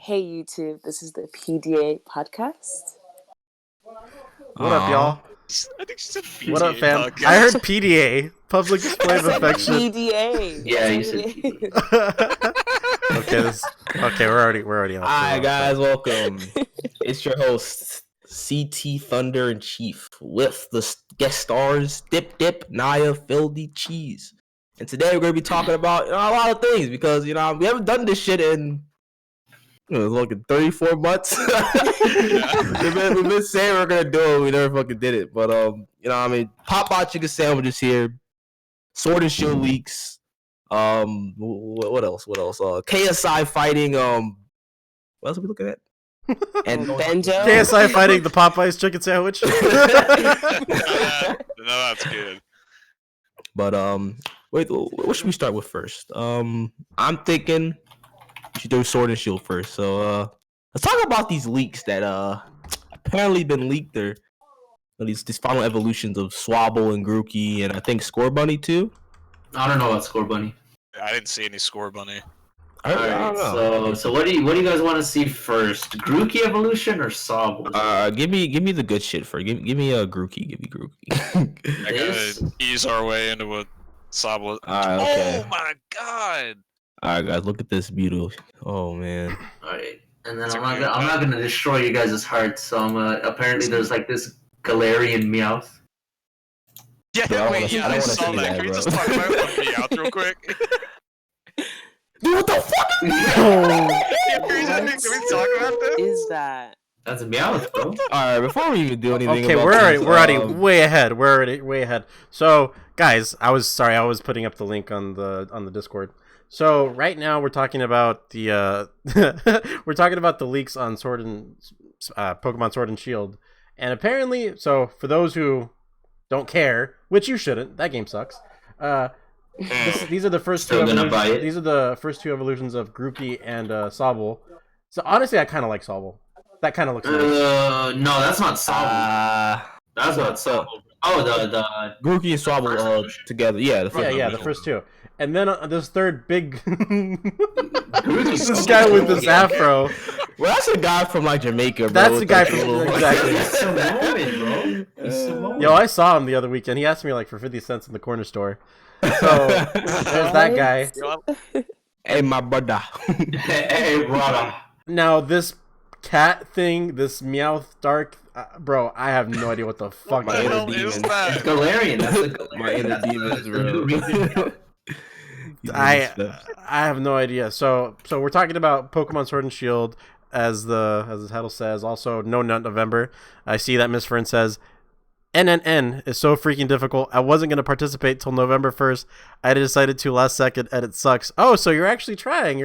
Hey YouTube, this is the PDA podcast. What up, y'all? I think she said PDA. What up, fam? podcast. I heard PDA, public display I of said affection. PDA. Yeah, you That's said what it PDA. is. Okay, we're already off. Hi guys, welcome. It's your host, CT Thunder in Chief, with the guest stars Dip, Naya, Fildy, Cheese. And today we're gonna be talking about a lot of things because we haven't done this shit in like 34 months. we've been saying we're gonna do it, we never fucking did it. But Popeye chicken sandwiches here, Sword and Shield leaks. What else? KSI fighting. What else are we looking at? And Benjo. KSI fighting the Popeyes chicken sandwich. No, that's good. But wait, what should we start with first? I'm thinking we should do Sword and Shield first. So let's talk about these leaks that apparently been leaked. There, these final evolutions of Swabble and Grookey, and I think Score Bunny too. I don't know about Score Bunny. I didn't see any Score Bunny. I don't know. So what do you guys want to see first? Grookey evolution or Sobble? Give me the good shit first. Give me a Grookey. Give me Grookey. I gotta ease our way into what Sobble. Alright, okay. Oh my god! Alright, guys, look at this beautiful. Oh man. Alright, and then It's I'm okay. not gonna destroy you guys' hearts. So apparently there's like this Galarian Meowth. Yeah, Bro, I wait, don't I wanna saw see that. that, Can we bro. just talk about the real quick? Dude, what the fuck? Yeah, can we talk about this? Is that? That's a Meowth, bro. Alright, before we even do anything, Okay, about we're this, already way ahead. We're already way ahead. So, guys, I was putting up the link on the Discord. So right now we're talking about the leaks on Sword and Pokemon Sword and Shield, and apparently, so for those who don't care, which you shouldn't, that game sucks. These are the first two. Still gonna buy it. These are the first two evolutions of Grookey and Sobble. So honestly, I kind of like Sobble. That kind of looks nice. No, that's not Sobble. That's not Sobble. Oh, the Grookey and Swabble together. Yeah, the first The first two. And then this third big Grookey's this so guy with cool. this afro. Well, that's a guy from like Jamaica, bro. That's with the guy that from little- exactly. He's Samoan, bro. He's Samoan. Yo, I saw him the other weekend. He asked me like for 50 cents in the corner store. So there's that guy. Hey, my brother. Hey, brother. Now this cat thing, this Meowth Dark, bro. I have no idea what the fuck My that inner is. Is demons. that? Galarian. That's the Galarian. My inner That's demons, the new bro. reason. I have no idea. So we're talking about Pokemon Sword and Shield as the title says. Also, no nut November. I see that Miss Fern says NNN is so freaking difficult. I wasn't gonna participate till November 1st. I decided to last second, and it sucks. Oh, so you're actually trying.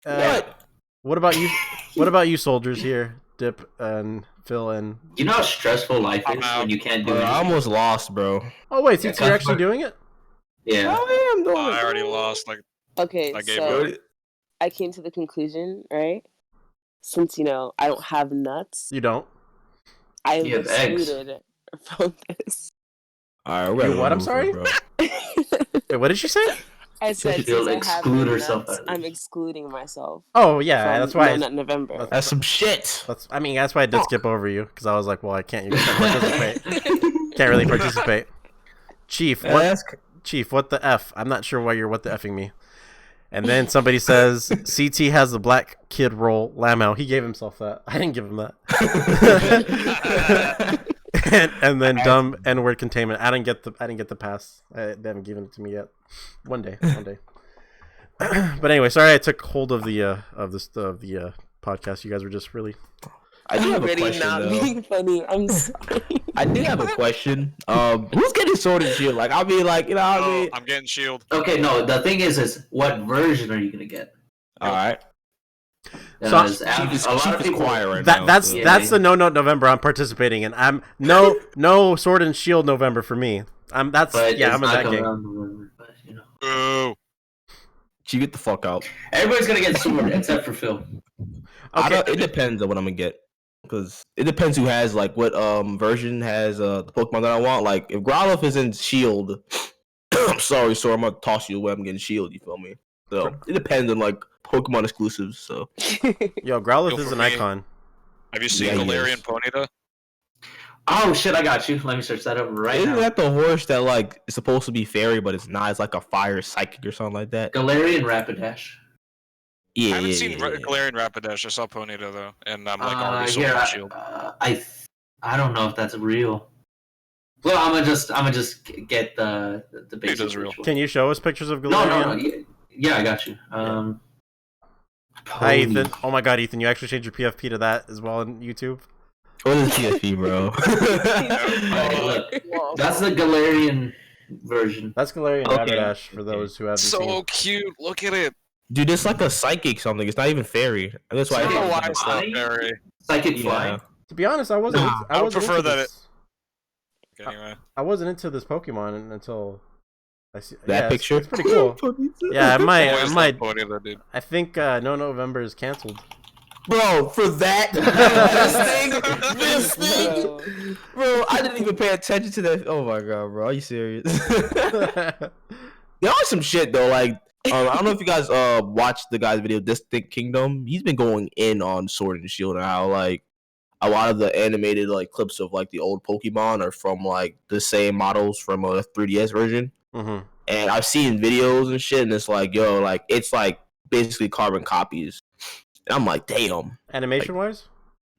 What? What about you? What about you, soldiers here? Dip and Phil and. You know how stressful life is when you can't do Bro, it. I almost lost, bro. Oh wait, Yeah, so you're actually customer- doing it? Yeah. I am doing Oh, it. I already lost. Like, Okay, I gave so up. I came to the conclusion, right? Since I don't have nuts, You don't. I am You have eggs. excluded from this. All right, You what? I'm sorry? bro. Wait, what did she say? I said She'll since I have exclude no herself nuts, out of I'm this. excluding myself. Oh yeah, from that's why. No Nut November. That's some shit. That's why I did skip over you because I was like, well, I can't participate. Can't really participate. Chief, what? Ask. Chief, what the f? I'm not sure why you're what the effing me. And then somebody says CT has the black kid role. Lamau, he gave himself that. I didn't give him that. and then dumb N-word containment. I didn't get the pass. They haven't given it to me yet. One day. But anyway, sorry I took hold of the podcast. You guys were just really. I do have a Already question, not though. being funny. I'm sorry. I did have a question. Who's getting Sword and Shield? Like, I mean, like, you know what I oh, mean? I'm getting Shield. Okay, no. The thing is what version are you gonna get? All right. Because Chief is a lot of people. quiet right now. That's so- that's the no November I'm participating in. I'm no Sword and Shield November for me. I'm in But that it's not game. coming out in November, but, Boo. Chief, get the fuck out. Everybody's gonna get Sword except for Phil. Okay. It depends on what I'm gonna get. Because it depends who has, like, what version has the Pokemon that I want. Like, if Growlithe is in Shield, I'm sorry, so I'm gonna toss you away. I'm getting Shield, you feel me? So it depends on like Pokemon exclusives. So Yo, Growlithe Go is for an me. icon. Have you seen Yeah, he Galarian is. Ponyta? Oh shit, I got you. Let me search that up right isn't now. that the horse that like is supposed to be fairy, but it's not? It's like a fire psychic or something like that. Galarian Rapidash. Yeah, I haven't yeah, seen yeah, yeah. Galarian Rapidash. I saw Ponyta though, and I'm like already sold Here, on Shield. I don't know if that's real. Well, I'm gonna just get the basic is real. visual. Can you show us pictures of No, Galarian? no. Yeah, I got you. Hi, Pony. Ethan. Oh my god, Ethan, you actually changed your PFP to that as well on YouTube? What is PSP, bro? Hey, look, that's the Galarian version. That's Galarian Okay. Rapidash for those who haven't So seen. cute. Look at it. Dude, it's like a psychic something. It's not even fairy. That's why I don't know why Psychic it's not flying? very. Psychic Yeah. flying. To be honest, I wasn't. Nah, I I would wasn't prefer into that this. Anyway. I wasn't into this Pokemon until I see that yeah, it's- picture. It's pretty cool. Yeah, I might. I Always might. loved Ponyta, dude. I think No November is canceled. Bro, for that this thing, bro, I didn't even pay attention to that. Oh my god, bro, are you serious? There are some shit though, like I don't know if you guys watched the guy's video, Distinct Kingdom. He's been going in on Sword and Shield and how like a lot of the animated like clips of like the old Pokemon are from like the same models from a 3DS version. Mm-hmm. And I've seen videos and shit, and it's like, yo, like it's like basically carbon copies. And I'm like, damn. Animation wise,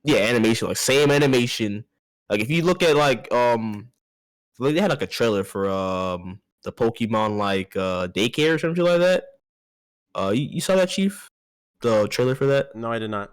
Yeah, animation, like same animation. Like if you look at like they had like a trailer for the Pokemon like daycare or something like that. You saw that, Chief? The trailer for that? no, I did not.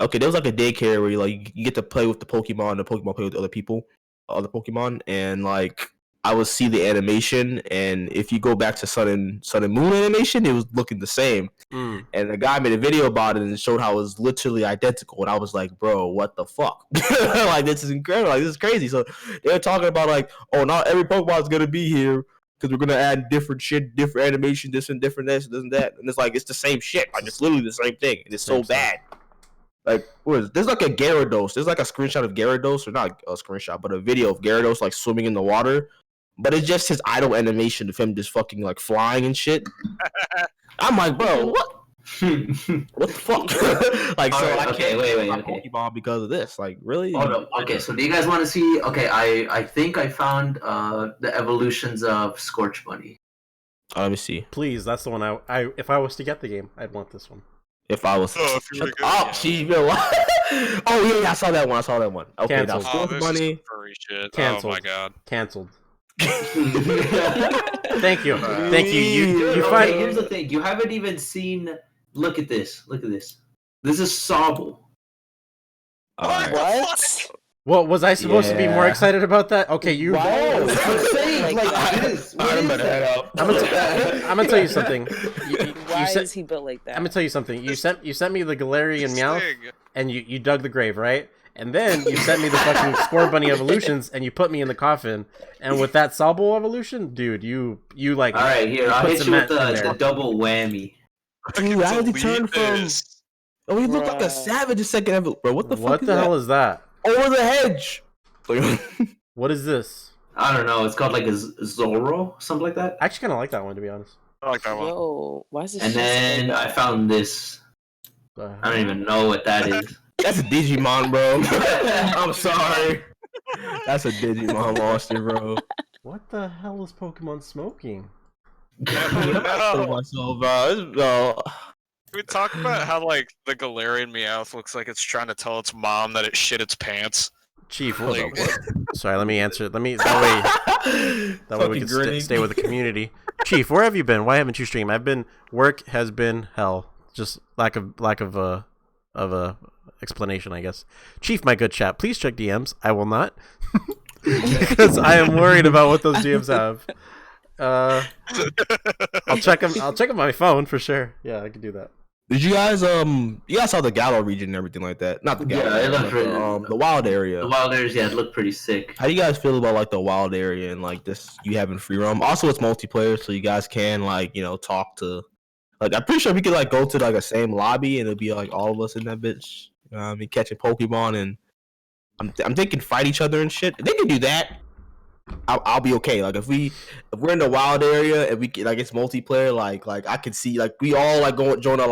Okay, there was like a daycare where you get to play with the Pokemon play with other people, other Pokemon, and like I would see the animation, and if you go back to Sun and Moon animation, it was looking the same. Mm. And the guy made a video about it and showed how it was literally identical. And I was like, bro, what the fuck? Like, this is incredible. Like, this is crazy. So they were talking about like, oh, not every Pokemon is gonna be here because we're gonna add different shit, different animation, this and different this and that. And it's like it's the same shit. Like it's literally the same thing. And it's so Same stuff. bad. Like, what is there's like a Gyarados. There's like a screenshot of Gyarados, or not a screenshot, but a video of Gyarados like swimming in the water. But it's just his idle animation of him just fucking like flying and shit. I'm like, bro, what? What the fuck? Like, so Alright, I okay, can't wait, my okay. Pokemon because of this. Like, really? Hold up. Okay, so do you guys want to see? Okay, I think I found the evolutions of Scorch Bunny. Let me see. Please, that's the one I if I was to get the game, I'd want this one. If I was Oh, if you were shut to go- up, yeah. she oh yeah, I saw that one. Okay, now Canceled. Oh, Scorch this Bunny. is furry shit. Canceled. Oh my god. Cancelled. Dude, Thank you. Thank you. You okay, find here's the thing. You haven't even seen. Look at this. Look at this. This is Sobble. Alright. What? Well, was I supposed to be more Yeah. excited about that? Okay, you. Wow. I'm saying, like, what is that? I'm gonna tell you something. You Why said, is he built like that? I'm gonna tell you something. You sent me the Galarian Meowth, Sting. and you dug the grave, right? And then you sent me the fucking Score Bunny evolutions, and you put me in the coffin. And with that Sobble evolution, dude, you like. All right, here I'll put hit you with cement in the there. double whammy. Dude, how did he turn from? This. Oh, he looked like a Bruh. savage a second ever. Bro, what the fuck What is the that? hell is that? Over the hedge. What is this? I don't know. It's called like a Zorro, something like that. I actually kind of like that one, to be honest. I like that one. Yo, why is this? And shit so then I bad? found this. I don't even know what that is. That's a Digimon, bro. I'm sorry. That's a Digimon monster, bro. What the hell is Pokemon smoking? Oh, myself, bro. Can we talk about how like the Galarian Meowth looks like it's trying to tell its mom that it shit its pants? Chief, Like, sorry, let me answer. Let me that way we can stay with the community. Chief, where have you been? Why haven't you streamed? Work has been hell. Just lack of a explanation, I guess. Chief, my good chap, please check DMs. I will not, because I am worried about what those DMs have. I'll check them. I'll check on my phone for sure. Yeah, I can do that. Did you guys saw the Gallo region and everything like that? Not the Gallo, Yeah, it looked but, really- the wild area. The wild areas, yeah, it looked pretty sick. How do you guys feel about like the wild area and like this you having free roam? Also, it's multiplayer, so you guys can like talk to. Like, I'm pretty sure we could like go to like a same lobby and it'll be like all of us in that bitch. I mean, catching Pokemon and I'm thinking fight each other and shit. They can do that. I'll be okay. Like if we're in the wild area and we like it's multiplayer, like I can see like we all like go join a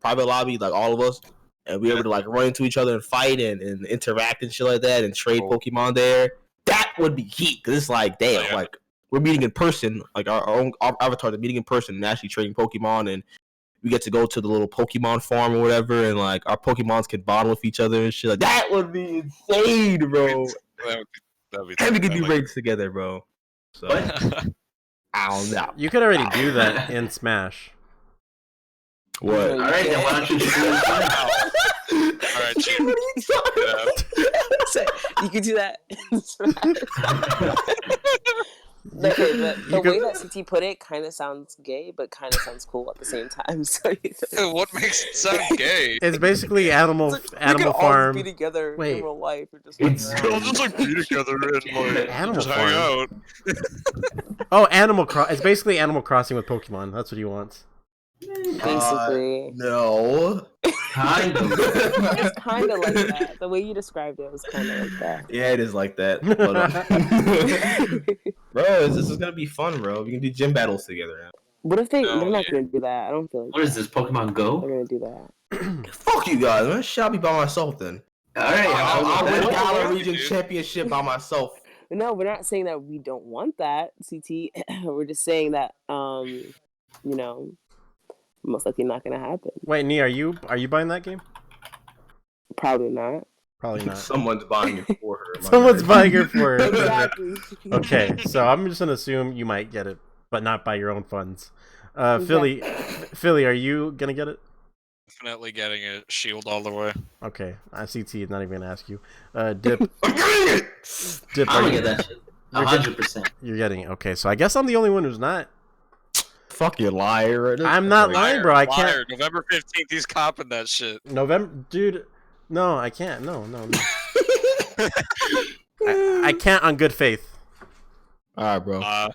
private lobby, like all of us, and we able to like run into each other and fight and interact and shit like that and trade Pokemon there. That would be heat because it's like damn, like we're meeting in person, like our avatars are meeting in person and actually trading Pokemon, and we get to go to the little Pokemon farm or whatever, and like our Pokemons can bond with each other and shit. Like that would be insane, bro. And we can do raids together, bro. So I don't know. You could already do that in Smash. What? All right, then why don't you just do it now? All right, Chief. You can do that. Okay, but the way that CT put it kind of sounds gay, but kind of sounds cool at the same time. So What makes it sound gay? It's basically Animal we could Farm. all be together Wait. in real life. Or just We'll just like be together and like Animal just hang out. Oh, It's basically Animal Crossing with Pokemon. That's what he wants. basically. No. Kind of. It's kind of like that. The way you described it was kind of like that. Yeah, it is like that. But, bro, this is gonna be fun, bro. We can do gym battles together now. What if they're No, not going to do that? I don't feel like What is this, Pokemon they're Go? going to do that. Fuck you guys, man. Shall be by myself then. All right, I'll win I'll Galar do. Region Championship by myself. No, we're not saying that we don't want that, CT. We're just saying that, most likely not going to happen. Wait, Nee, are you buying that game? Probably not. Probably not. Someone's buying it for her. Someone's buying it for her. Exactly. Okay, so I'm just gonna assume you might get it, but not by your own funds. Philly, are you gonna get it? Definitely getting it. Shield all the way. Okay, CT is not even gonna ask you. Dip, Dip, I'm gonna get that shit. 100%. You're getting it. Okay, so I guess I'm the only one who's not. Fuck you, liar. I'm not lying, bro. I can't. Liar. November 15th, he's copping that shit. November, dude. No, I can't. No. I can't on good faith. All right, bro.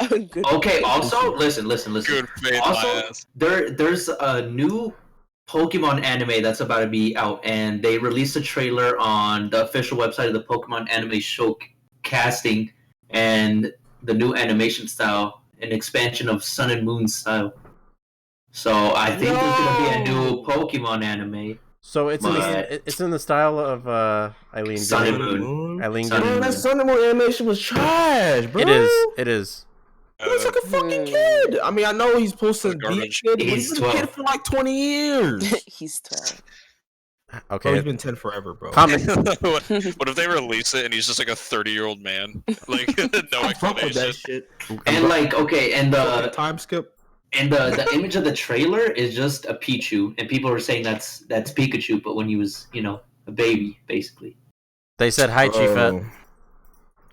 Good. Okay, also, listen. Good faith, Also, my ass. there's a new Pokemon anime that's about to be out, and they released a trailer on the official website of the Pokemon Anime Show casting and the new animation style, an expansion of Sun and Moon style. So I think there's gonna be a new Pokemon anime. So it's in the style of Eileen. Sun and Gillian. Moon. Eileen. Sun and Gillian. That Sun and Moon animation was trash, bro. It is. It is. He looks like a fucking kid. I mean, I know he's supposed to be a Garbage. kid, but He's he's been a kid 12. for like 20 years. He's 12. Bro, Okay. he's been 10 forever, bro. Comment. what if they release it and he's just like a 30-year-old man? Like, no I fuck with that explanation. shit. And like, okay, and the Time skip. the image of the trailer is just a Pichu, and people are saying that's Pikachu, but when he was, a baby, basically. They said hi, Chiefette. Oh.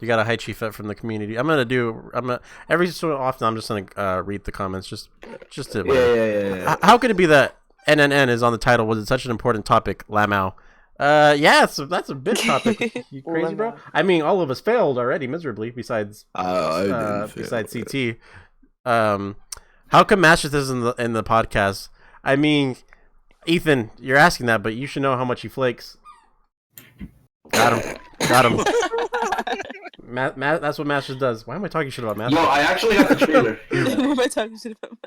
You got a hi, Chiefette from the community. Every so often I'm just gonna read the comments just to. Yeah. How could it be that NNN is on the title? Was it such an important topic, Lamau? Yeah, so that's a big topic. You crazy, bro? I mean, all of us failed already miserably. Besides CT. How come Masters is in the podcast? I mean, Ethan, you're asking that, but you should know how much he flakes. Got him. That's what Masters does. Why am I talking shit about Masters? Yo, I actually got the trailer. What am I talking shit about?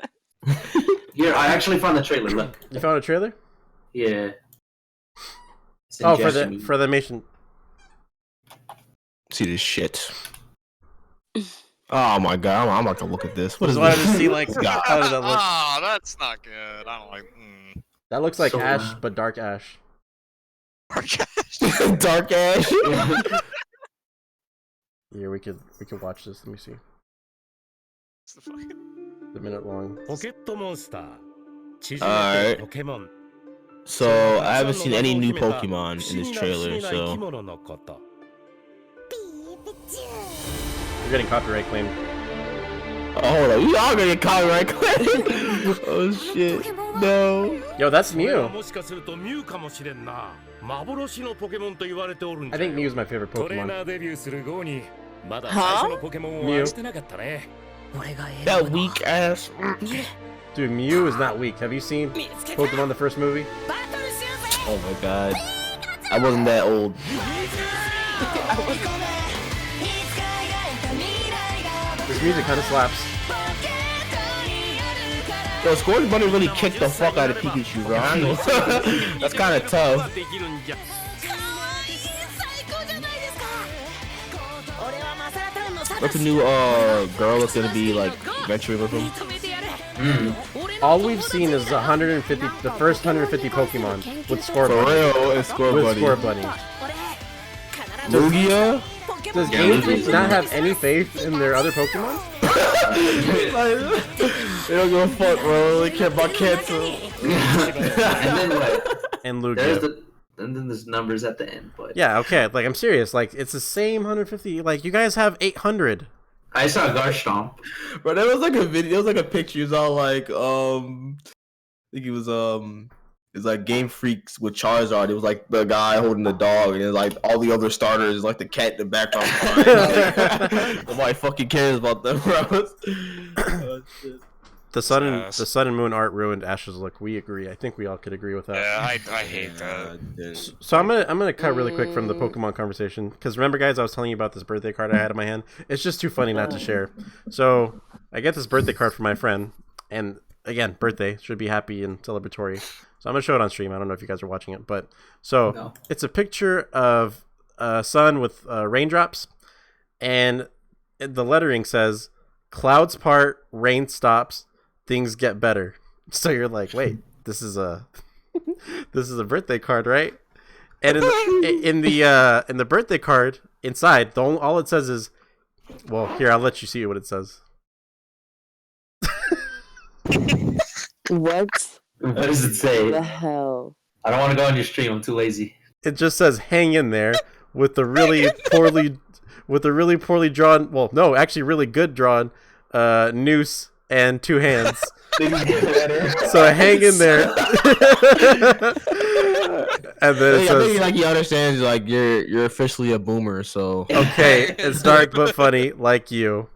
Here, I actually found the trailer. Look. You found a trailer? Yeah. It's in Oh, Jasmine. for the animation. See this shit. Oh my god, I'm about to look at this. What is Just wanted this? to see like how does that look? Oh, that's not good. I don't like. That looks like So, Ash, but dark Ash. Dark Ash. Here we could watch this. Let me see. It's the fucking... It's a minute long. Alright. So I haven't seen any new Pokemon in this trailer, so You're getting copyright claimed. oh, hold on, we all gonna get copyright claim. Oh shit, no. Yo, that's Mew. I think Mew's my favorite Pokemon. Huh? Mew. That weak ass. Dude, Mew is not weak. Have you seen Pokemon the first movie? Oh my god, I wasn't that old. music kind of slaps. Yo, Scorch Bunny really kicked the fuck out of Pikachu, bro. I ain't gonna- That's kind of tough. What's the new girl that's gonna be like venturing with him? All we've seen is 150, the first 150 Pokemon with Score For Bunny. real, it's Score With Bunny. Score Bunny. Lugia? Does Game Freak not have any faith in their other Pokemon? They don't give a fuck, bro. They care about cancer. And then what? And There's Lugia. and then there's numbers at the end, but Yeah, okay, like I'm serious. Like it's the same 150. Like you guys have 800. I saw Garstomp. Bro, there was like a video, there was like a picture. It was all like, I think it was like Game Freaks with Charizard. It was like the guy holding the dog, and it was like all the other starters, like the cat in the background. Nobody fucking cares about them, bro. Oh, shit. The sun and moon art ruined Ash's look. We agree. I think we all could agree with that. Yeah, I hate that. So I'm gonna cut really quick from the Pokemon conversation because remember, guys, I was telling you about this birthday card I had in my hand. It's just too funny not to share. So I get this birthday card from my friend, and again, birthday should be happy and celebratory. So I'm gonna show it on stream. I don't know if you guys are watching it, but so it's a picture of a sun with raindrops, and the lettering says, "Clouds part, rain stops, things get better." So you're like, wait, this is a birthday card, right? And in the birthday card inside, all it says is, well, here, I'll let you see what it says. What What does it say? the hell? I don't want to go on your stream. I'm too lazy. It just says "hang in there" with the really poorly drawn, well, no, actually really good drawn noose and two hands. So hang in there. And then it I says, think like he understands like you're officially a boomer, so okay, it's dark but funny like you.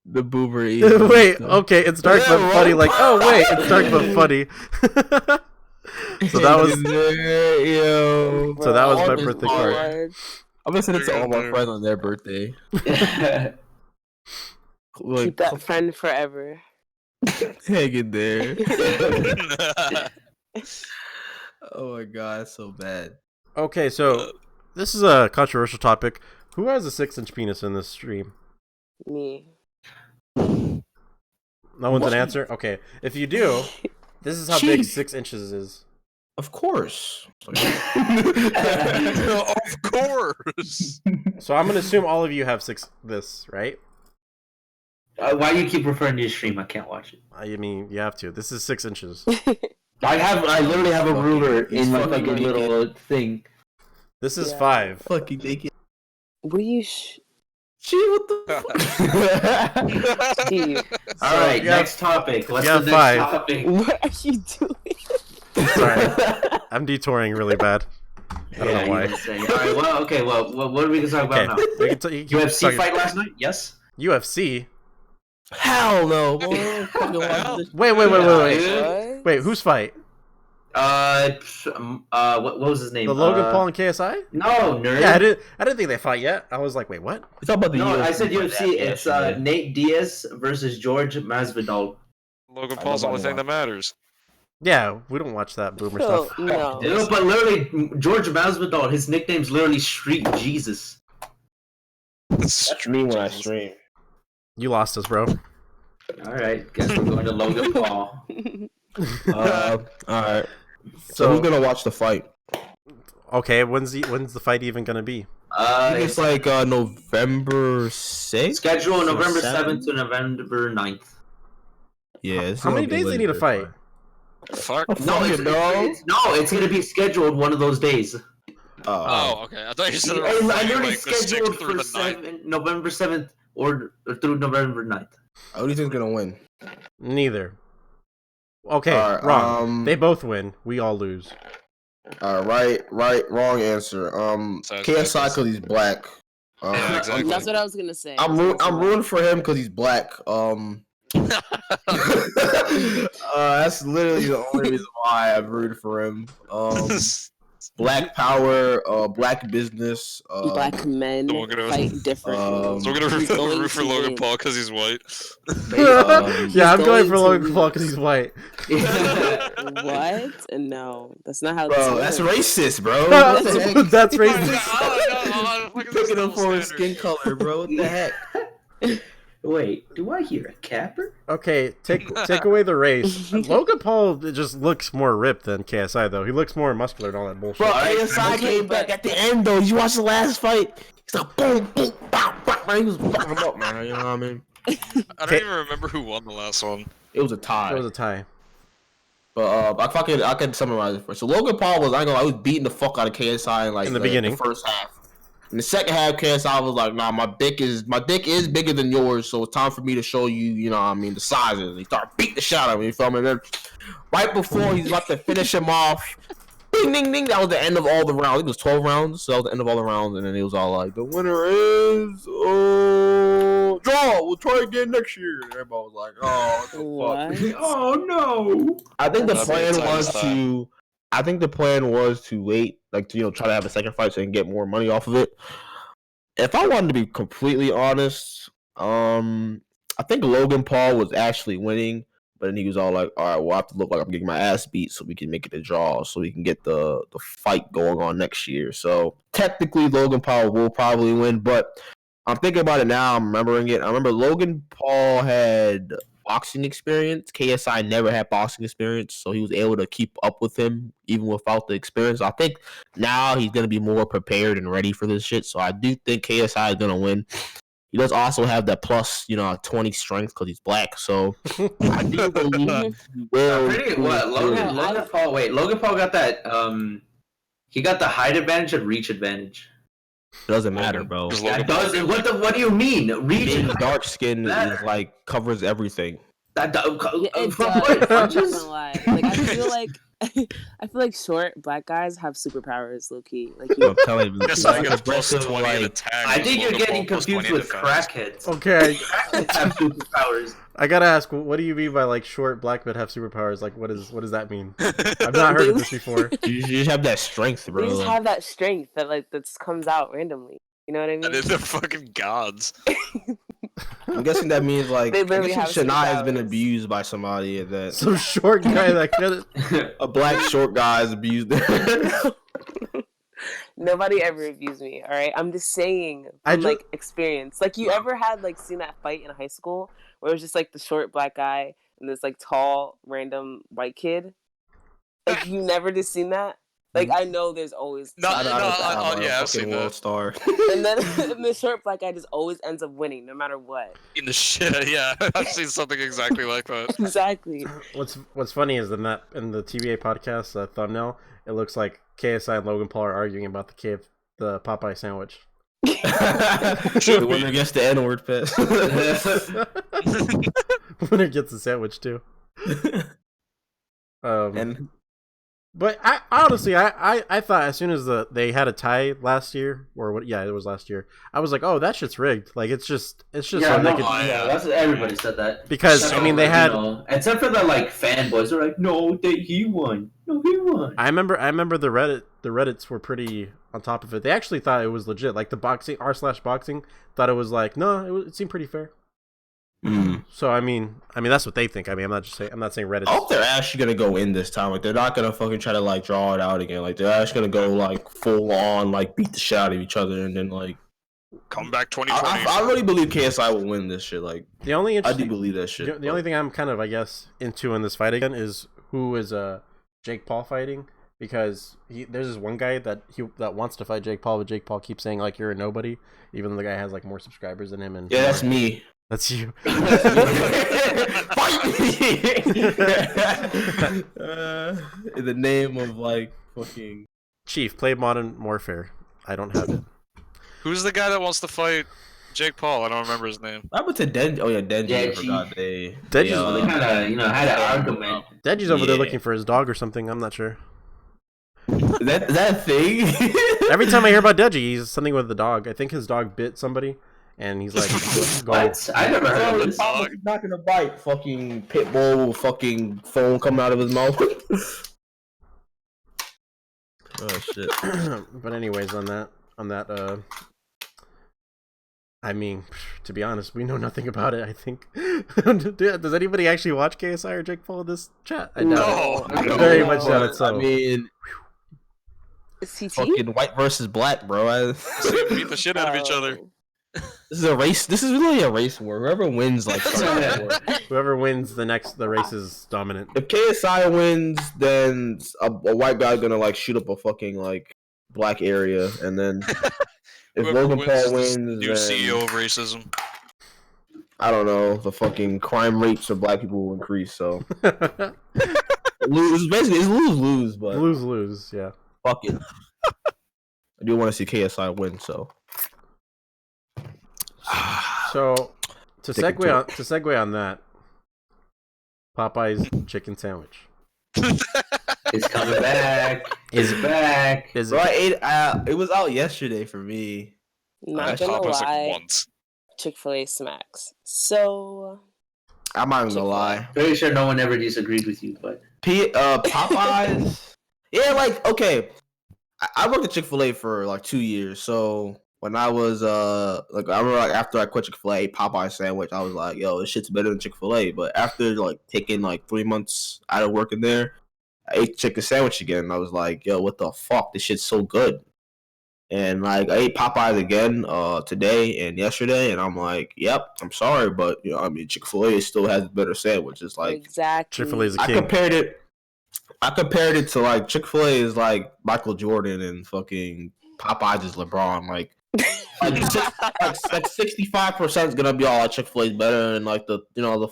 the boomer. Wait, okay, it's dark but funny like, oh wait, it's dark but funny. So that was my birthday card. I'm gonna send it to all my friends on their birthday. Keep that friend forever. Hang in there. Oh my god, it's so bad. Okay, so this is a controversial topic. Who has a 6-inch penis in this stream? Me. No one's an answer? Okay. If you do, this is how big 6 inches is. Of course. Of course. So I'm gonna assume all of you have this, right? Why do you keep referring to your stream? I can't watch it. I mean, you have to. This is 6 inches. I literally have a ruler in my fucking fucking little thing. This is Yeah. 5. Fucking naked. What are you? Gee, what the fuck? Steve, All right, you have- next topic. What's you the have next 5. topic? what are you doing? Sorry. I'm detouring really bad. I don't know why. All right. Well, okay. Well, what are we gonna talk about Okay. now? We can you can UFC talk- fight last night? Yes. UFC? Hell no, boy. Fucking watch this. Wait. What? Wait, whose fight? What was his name? The Logan Paul and KSI? No, nerd. Yeah, I didn't think they fought yet. I was like, wait, what? We talk about the No, UFC I said fight UFC. It's yesterday. Nate Diaz versus George Masvidal. Logan Paul's the only thing that matters. Yeah, we don't watch that boomer No, stuff. no. No, but literally, George Masvidal. His nickname's literally Street Jesus. That's me when I stream. You lost us, bro. All right, guess we're going to Logan Paul. All right. So So who's gonna watch the fight? okay, when's the fight even gonna be? I think it's like November 6th. schedule November 7th? 7th to November 9th. Yeah. it's How many gonna be days they need to legendary fight? Fuck. No, it's gonna be scheduled one of those days. Oh, okay. I thought you said it I was literally like, the 6th scheduled through for the 9th. November 7th or through November 9th. Who do you think's gonna win? Neither. Okay, Alright, wrong. They both win. We all lose. Right, wrong answer. So it's KSI like- because he's black. Yeah, exactly. That's what I was gonna say. I'm rooting for him because he's black. That's literally the only reason why I've rooted for him. Black power, black business. Black men Someone gonna- fight differently. So we're gonna He's going root for to Logan win. Paul because he's white. Yeah, I'm going going for to Logan lose. Paul because he's white. What? No, that's not how. Bro, this that's works. racist, bro. What the heck? That's Oh, racist. Picking up for his skin color, bro. What the heck? Wait, do I hear a capper? Okay, take away the race. Logan Paul just looks more ripped than KSI though. He looks more muscular and all that bullshit. Bro, KSI came back at the end though. You watch the last fight. He's like boom, boom, pow, pow, man. He was fucking him up, man. You know what I mean? I don't even remember who won the last one. It was a tie. It was a tie. But I could summarize it first. So Logan Paul was, I was beating the fuck out of KSI in like In the beginning. the first half. In the second half, KSI was like, "Nah, my dick is bigger than yours, so it's time for me to show you, you know what I mean, the sizes." He started beating the shit out of me, you feel me? And then right before he's about to finish him off, ding, ding, ding, that was the end of all the rounds. I think it was 12 rounds, so that was the end of all the rounds, and then it was all like, the winner is, draw, we'll try again next year. And everybody was like, oh, what the fuck? Oh no! I think the That's plan exciting was stuff. to. I think the plan was to wait, like to try to have a second fight so they can get more money off of it. If I wanted to be completely honest, I think Logan Paul was actually winning, but then he was all like, "All right, well, I have to look like I'm getting my ass beat so we can make it a draw, so we can get the fight going on next year." So technically, Logan Paul will probably win, but I'm thinking about it now. I'm remembering it. I remember Logan Paul had boxing experience. KSI never had boxing experience, so he was able to keep up with him even without the experience. I think now he's gonna be more prepared and ready for this shit. So I do think KSI is gonna win. He does also have that plus, 20 strength because he's black. So I do believe he will. Logan Paul got that. He got the height advantage and reach advantage. Doesn't matter, bro. Just That Logan Paul. doesn't. What do you mean? Reach Being and dark skin Matter. is like covers everything. that. Yeah, it From does. what? I'm not Punches? gonna lie. Like I feel like short black guys have superpowers, low key. Like I'm telling you, Yes, I think like it's plus aggressive, 20 in like, attack. I think you're Logan getting Paul plus confused 20 in with defense. crackheads. Okay, Crackheads have superpowers. I gotta ask, what do you mean by like short black men have superpowers? Like, what does that mean? I've not heard of this before. you just have that strength, they bro. just have that strength that that just comes out randomly. You know what I mean? And they're fucking gods. I'm guessing that means like They I literally guess have Shania has been superpowers. abused by somebody that Some short guy that could. a black short guy is abused. Nobody ever abused me. All right, I'm just saying I from ju- experience. Like you ever had seen that fight in high school where it was just like the short black guy and this tall random white kid? Like you never just seen that? Like I know there's always No, yeah, I've seen World that. Star. and then the short black guy just always ends up winning no matter what. In the shit, yeah. I've seen something exactly like that. Exactly. What's funny is in the TBA podcast thumbnail, it looks like KSI and Logan Paul are arguing about the Popeye sandwich. The winner gets the N-word piss. Winner gets the sandwich too. And But I honestly, I thought as soon as they had a tie last year, or what? Yeah, it was last year. I was like, oh, that shit's rigged. Like it's just Yeah, so no, they could, yeah, that's everybody said that. because I mean they had. Except for the fanboys, they're like, no, he won. No, he won. I remember the Reddits were pretty on top of it. They actually thought it was legit. Like the boxing r/boxing thought it was like no, it seemed pretty fair. So I mean that's what they think. I mean I'm not saying Reddit. I hope they're actually gonna go in this time. Like they're not gonna fucking try to draw it out again. Like they're actually gonna go full on beat the shit out of each other and then Come back 2020. I really believe KSI will win this shit. Like The only I do interesting, believe that shit. the only thing I'm kind of I guess into in this fight again is who is Jake Paul fighting, because there's this one guy that wants to fight Jake Paul, but Jake Paul keeps saying you're a nobody, even though the guy has more subscribers than him. And Yeah, that's me. That's you. Fight me! In the name of fucking Chief, play Modern Warfare. I don't have it. Who's the guy that wants to fight Jake Paul? I don't remember his name. What happened to Den? Oh yeah, Denji. I Deji. forgot they. Deji's- They kind of had an argument. Deji's over there Yeah. looking for his dog or something. I'm not sure. Is that a thing? Every time I hear about Deji, he's something with the dog. I think his dog bit somebody, and he's going. What? I never heard of this. He's not gonna bite. Fucking pit bull, fucking foam coming out of his mouth. Oh shit. But anyways, on that, I mean, to be honest, we know nothing about it. I think. Does anybody actually watch KSI or Jake Paul in this chat? I doubt it. No. Very much doubt it. So I mean, Is CT? fucking white versus black, bro. See them beat the shit out of each other. This is a race. This is really a race war. Whoever wins, like, starts the war. whoever wins the race is dominant. If KSI wins, then a white guy's gonna like shoot up a fucking like black area, and then if Whoever Logan wins Paul is the wins, new then, CEO of racism. I don't know, the fucking crime rates of black people will increase. So lose, basically, it's lose, but lose, yeah. fuck it. I do want to see KSI win, so. So to Stick it segue on that, Popeye's chicken sandwich It's coming back. is It's back. is Bro, it was out yesterday for me. Not I gonna Papa's like lie, once. Chick-fil-A smacks. So I'm not gonna lie. Pretty sure no one ever disagreed with you, but Popeyes. Yeah, like, okay. I worked at Chick-fil-A for like 2 years, so when I was like, I remember like after I quit Chick-fil-A, I ate Popeye sandwich, I was like, yo, this shit's better than Chick-fil-A. But after like taking like 3 months out of working there, I ate chicken sandwich again, and I was like, yo, what the fuck? This shit's so good. And like I ate Popeyes again today and yesterday, and I'm like, yep, I'm sorry, but you know, I mean, Chick-fil-A still has a better sandwich. It's like exactly. Chick-fil-A is a I king. compared it to like Chick-fil-A is like Michael Jordan and fucking Popeyes is LeBron. Like 65% is gonna be all like Chick-fil-A is better, and like the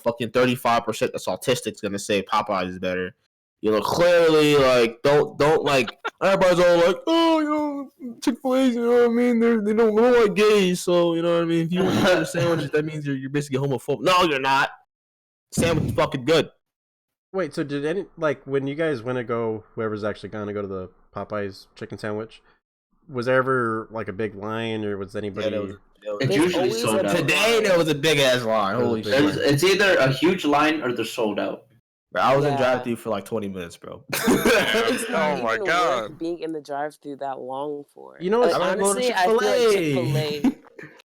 fucking 35% that's autistic is gonna say Popeyes is better. You know, clearly, like don't like everybody's all like, oh, you know, Chick-fil-A, you know what I mean? They don't like gays, so you know what I mean. If you want to order sandwiches, that means you're basically homophobic. No, you're not. Sandwich is fucking good. Wait, so did any, like, when you guys went to go, whoever's actually gonna go to the Popeyes chicken sandwich, was there ever like a big line, or was anybody? there was it's usually always sold a- out. Today there was a big ass line. Holy Big shit! line. It's either a huge line or they're sold out. Bro, I was in Yeah. drive-thru for like 20 minutes, bro. It's not Oh my even God. worth being in the drive-thru that long for. You know what's- like, I'm gonna go to honestly, I feel like Chick-fil-A. Chick-fil-A.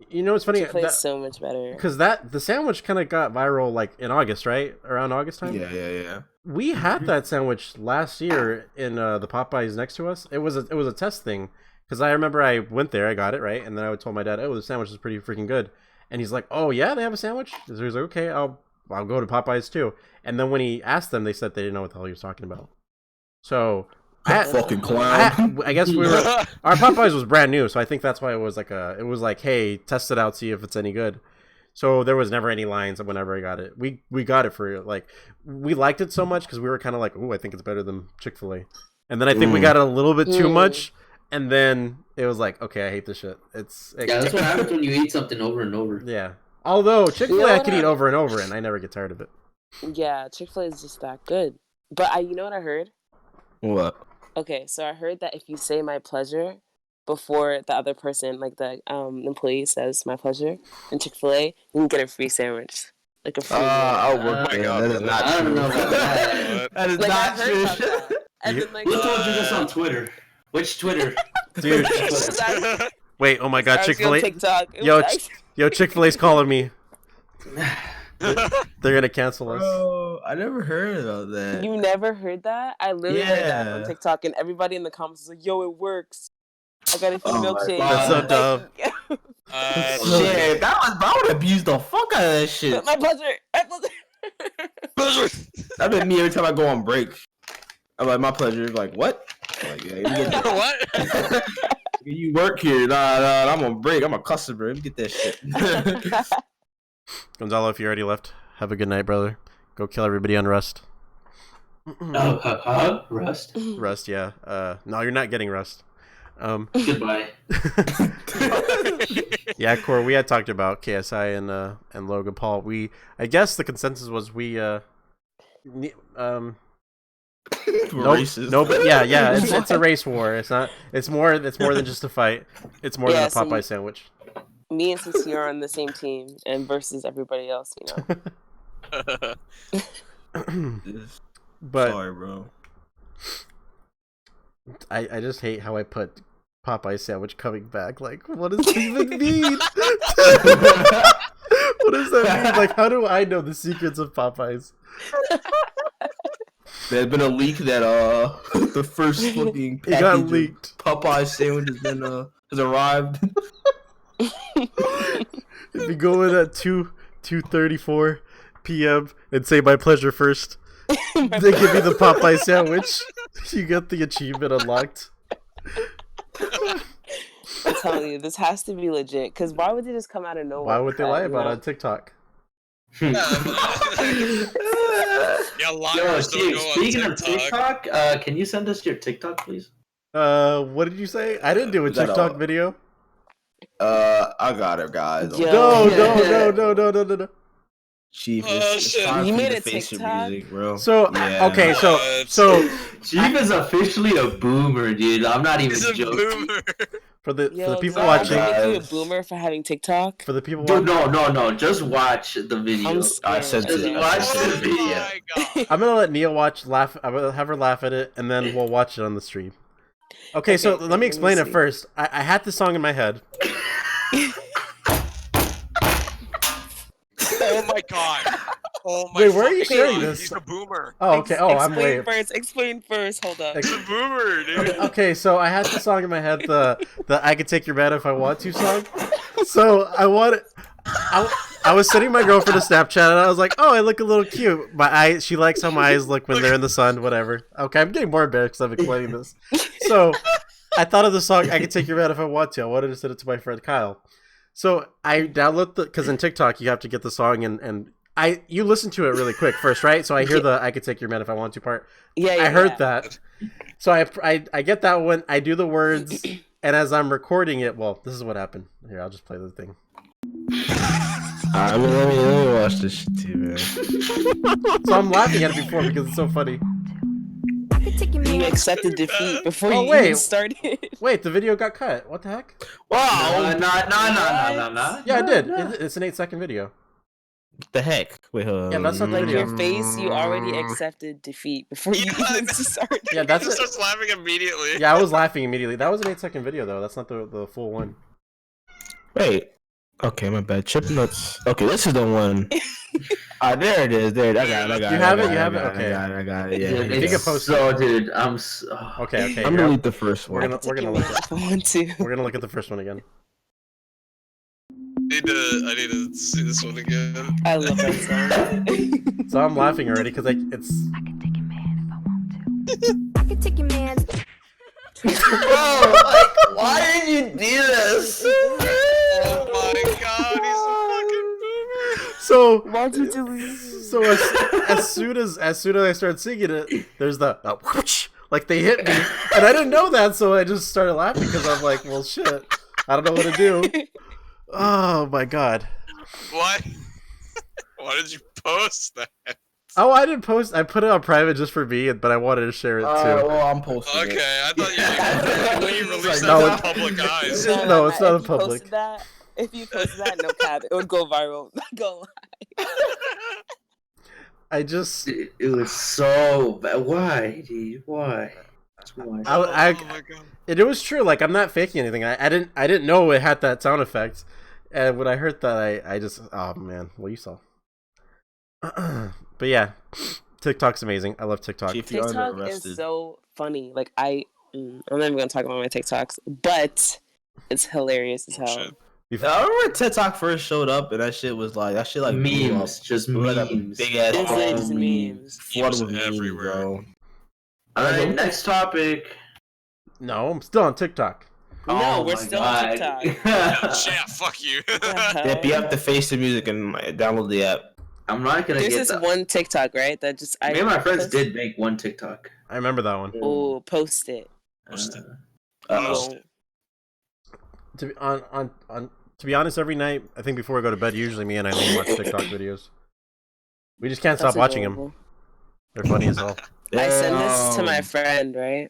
You know, it's funny Chick-fil-A is so much better. because the sandwich kind of got viral like in August, right? Around August time. Yeah. We had that sandwich last year in the Popeyes next to us. It was a test thing because I remember I went there, I got it right, and then I told my dad, "Oh, the sandwich is pretty freaking good," and he's like, "Oh yeah, they have a sandwich." So he's like, "Okay, I'll go to Popeyes too." And then when he asked them, they said they didn't know what the hell he was talking about. So Fucking clown. I guess we were our Popeyes was brand new, so I think that's why it was like, hey, test it out, see if it's any good. So there was never any lines whenever I got it. We got it for like we liked it so much because we were kind of like, oh, I think it's better than Chick-fil-A. And then I think we got it a little bit too much, and then it was like, okay, I hate this shit. Yeah, that's what happens when you eat something over and over. Yeah. Although Chick-fil-A You know I what could eat over and over, and I never get tired of it. Yeah, Chick-fil-A is just that good. But you know what I heard? What? Okay, so I heard that if you say "my pleasure" before the other person, like the employee says "my pleasure" in Chick-fil-A, you can get a free sandwich, like a free meal. I'll Oh work my there. God, That is brother. not I true. don't know about that. That is Like, I not heard true. about that. And then, like, Who told you this on Twitter? Which Twitter? Dude, I wait, oh my god, was on Chick-fil-A. TikTok. It Yo, was actually- Chick-fil-A's calling me. They're gonna cancel us. Bro, I never heard about that. You never heard that? I literally heard that on Yeah. TikTok, and everybody in the comments was like, "Yo, it works. I got a free Oh my milkshake." That's so God. dumb. Shit, I would abuse the fuck out of that shit. My pleasure. My pleasure. That been me every time I go on break. I'm like, my pleasure. Like, what? I'm like, yeah, you get What? you work here. Nah, I'm on break. I'm a customer. Let me get that shit. Gonzalo, if you already left, have a good night, brother. Go kill everybody on Rust. Rust. Rust, yeah. No, you're not getting Rust. Goodbye. Yeah, Core, we had talked about KSI and Logan Paul. I guess the consensus was We're nope, racist. no, but yeah, it's a race war. It's more than just a fight. It's more Yeah, than a Popeye sandwich. Me and CC are on the same team, and versus everybody else, you know. But Sorry, bro. I just hate how I put Popeye sandwich coming back. Like, what does it even mean? What does that mean? Like, how do I know the secrets of Popeyes? There's been a leak that the first fucking It got package of leaked. Popeye sandwich has arrived. If you go in at 2:34 p.m. and say my pleasure first, they give you the Popeye sandwich. You get the achievement unlocked. I'm telling you, this has to be legit. Because why would they just come out of nowhere? Why would they lie about it it? on TikTok? Yeah, Yo, liars don't Steve, go on speaking of TikTok, can you send us your TikTok, please? What did you say? I didn't do a Is that TikTok all? video. I got it, guys. Yo. No. Chief, Oh, it's shit. time You for made to a face your TikTok? music, bro. So Yeah. okay, so What? Chief is officially a boomer, dude. I'm not even He's a joking. boomer. for the Yo, people does watching, that make you a Guys. boomer for having TikTok? for the people Dude, watching, no. Just watch the video. I'm I scared. sent Just it. watch I sent the it. video. Oh my god. I'm gonna let Nia laugh. I'm gonna have her laugh at it, and then we'll watch it on the stream. Okay, so Okay, let me explain it see. first. I had this song in my head. Oh my god. Oh my Wait, where are you fucking sharing god. this? He's a boomer. Oh, okay. Oh, I'm explain late. first. Explain first. Hold up. He's a boomer, dude. Okay, so I had the song in my head, the "I Could Take Your Man If I Want to" song. So I was sending my girlfriend a Snapchat, and I was like, "Oh, I look a little cute." She likes how my eyes look when they're in the sun. Whatever. Okay, I'm getting more embarrassed because I'm explaining this. So I thought of the song "I Could Take Your Man If I Want to." I wanted to send it to my friend Kyle. So I download because in TikTok you have to get the song and you listen to it really quick first, right? So I hear the "I Could Take Your Man If I Want to" part. Yeah, I heard that. So I get that one. I do the words, and as I'm recording it, well, this is what happened. Here, I'll just play the thing. Let me watch this shit too, man. So I'm laughing at it before because it's so funny. You accepted defeat before Oh, you wait. even started. Wait, the video got cut. What the heck? Wow. No. Yeah, it did. It's an 8-second video. What the heck? Wait, hold on. Yeah, that's not the Like video. your face, you already accepted defeat before you Yeah, even started. Yeah, He that's just it. starts laughing immediately. Yeah, I was laughing immediately. That was an 8-second video though. That's not the full one. Wait. Okay, my bad. Chip nuts. Okay, this is the one. There it is. There. I got it. You have it? You have it? Okay. I got it. Yeah. Dude, If you could post so, dude, I'm so... Okay. I'm Here, gonna delete the first we're one. gonna look at I want to. we're gonna look at the first one again. I need to see this one again. I love that song. So I'm laughing already because it's. I could take your man if I want to. I could take your man. Bro, like, why did you do this? Oh my god, he's a fucking boomer. So Why'd you delete? So as soon as I start singing it, there's the whoosh, like they hit me, and I didn't know that, so I just started laughing because I'm like, well, shit, I don't know what to do. Oh my god! Why? Why did you post that? Oh, I didn't post. I put it on private just for me, but I wanted to share it too. Well, I'm posting it. Okay, I thought you released No, that to public eyes. No, it's not if in you public. posted that, if you posted that, no cap, it would go viral. Not gonna lie. I just. It was so bad. Why, dude? Why? Oh my god. It was true. Like I'm not faking anything. I didn't know it had that sound effect, and when I heard that, I just oh man, well you saw. But yeah, TikTok's amazing. I love TikTok. Chief, you're under TikTok is arrested. so funny. Like I'm not even gonna talk about my TikToks, but it's hilarious as hell. Shit. I remember when TikTok first showed up, and that shit like blew up. Memes, just It was like a memes. big ass It's like just memes. flooded with Memes memes, everywhere. bro. All right, next topic. No, I'm still on TikTok. No, Oh we're my still on God. TikTok. Yeah, fuck you. Yep, you have to face the music and download the app. I'm not gonna There's get this that. one TikTok, right? That just Me and my friends did make one TikTok. I remember that one. Oh, post it. Post it. Uh-oh. Boom. To be to be honest, every night I think before I go to bed, usually me and Eileen watch TikTok videos. We just can't stop That's watching them. adorable. They're funny as hell. I sent this to my friend, right?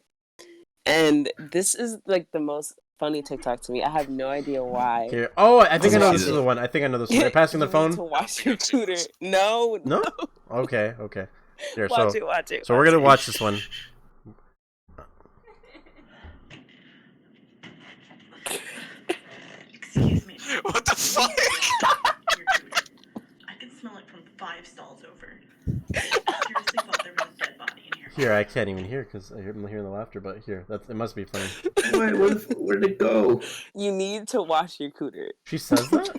And this is like the most funny TikTok to me. I have no idea why. Here. Oh, I think I know Let's this see is this. the one. I think I know this one. They're passing the You phone. need to watch your tutor. No. No. Okay. Here. Watch it. So we're gonna watch this one. Excuse me. What the fuck? I can smell it from 5 stalls over. I seriously thought there was a dead body in here. Here, I can't even hear because I'm hearing the laughter. But here, it must be funny. Where'd it go? You need to wash your cooter. She says that.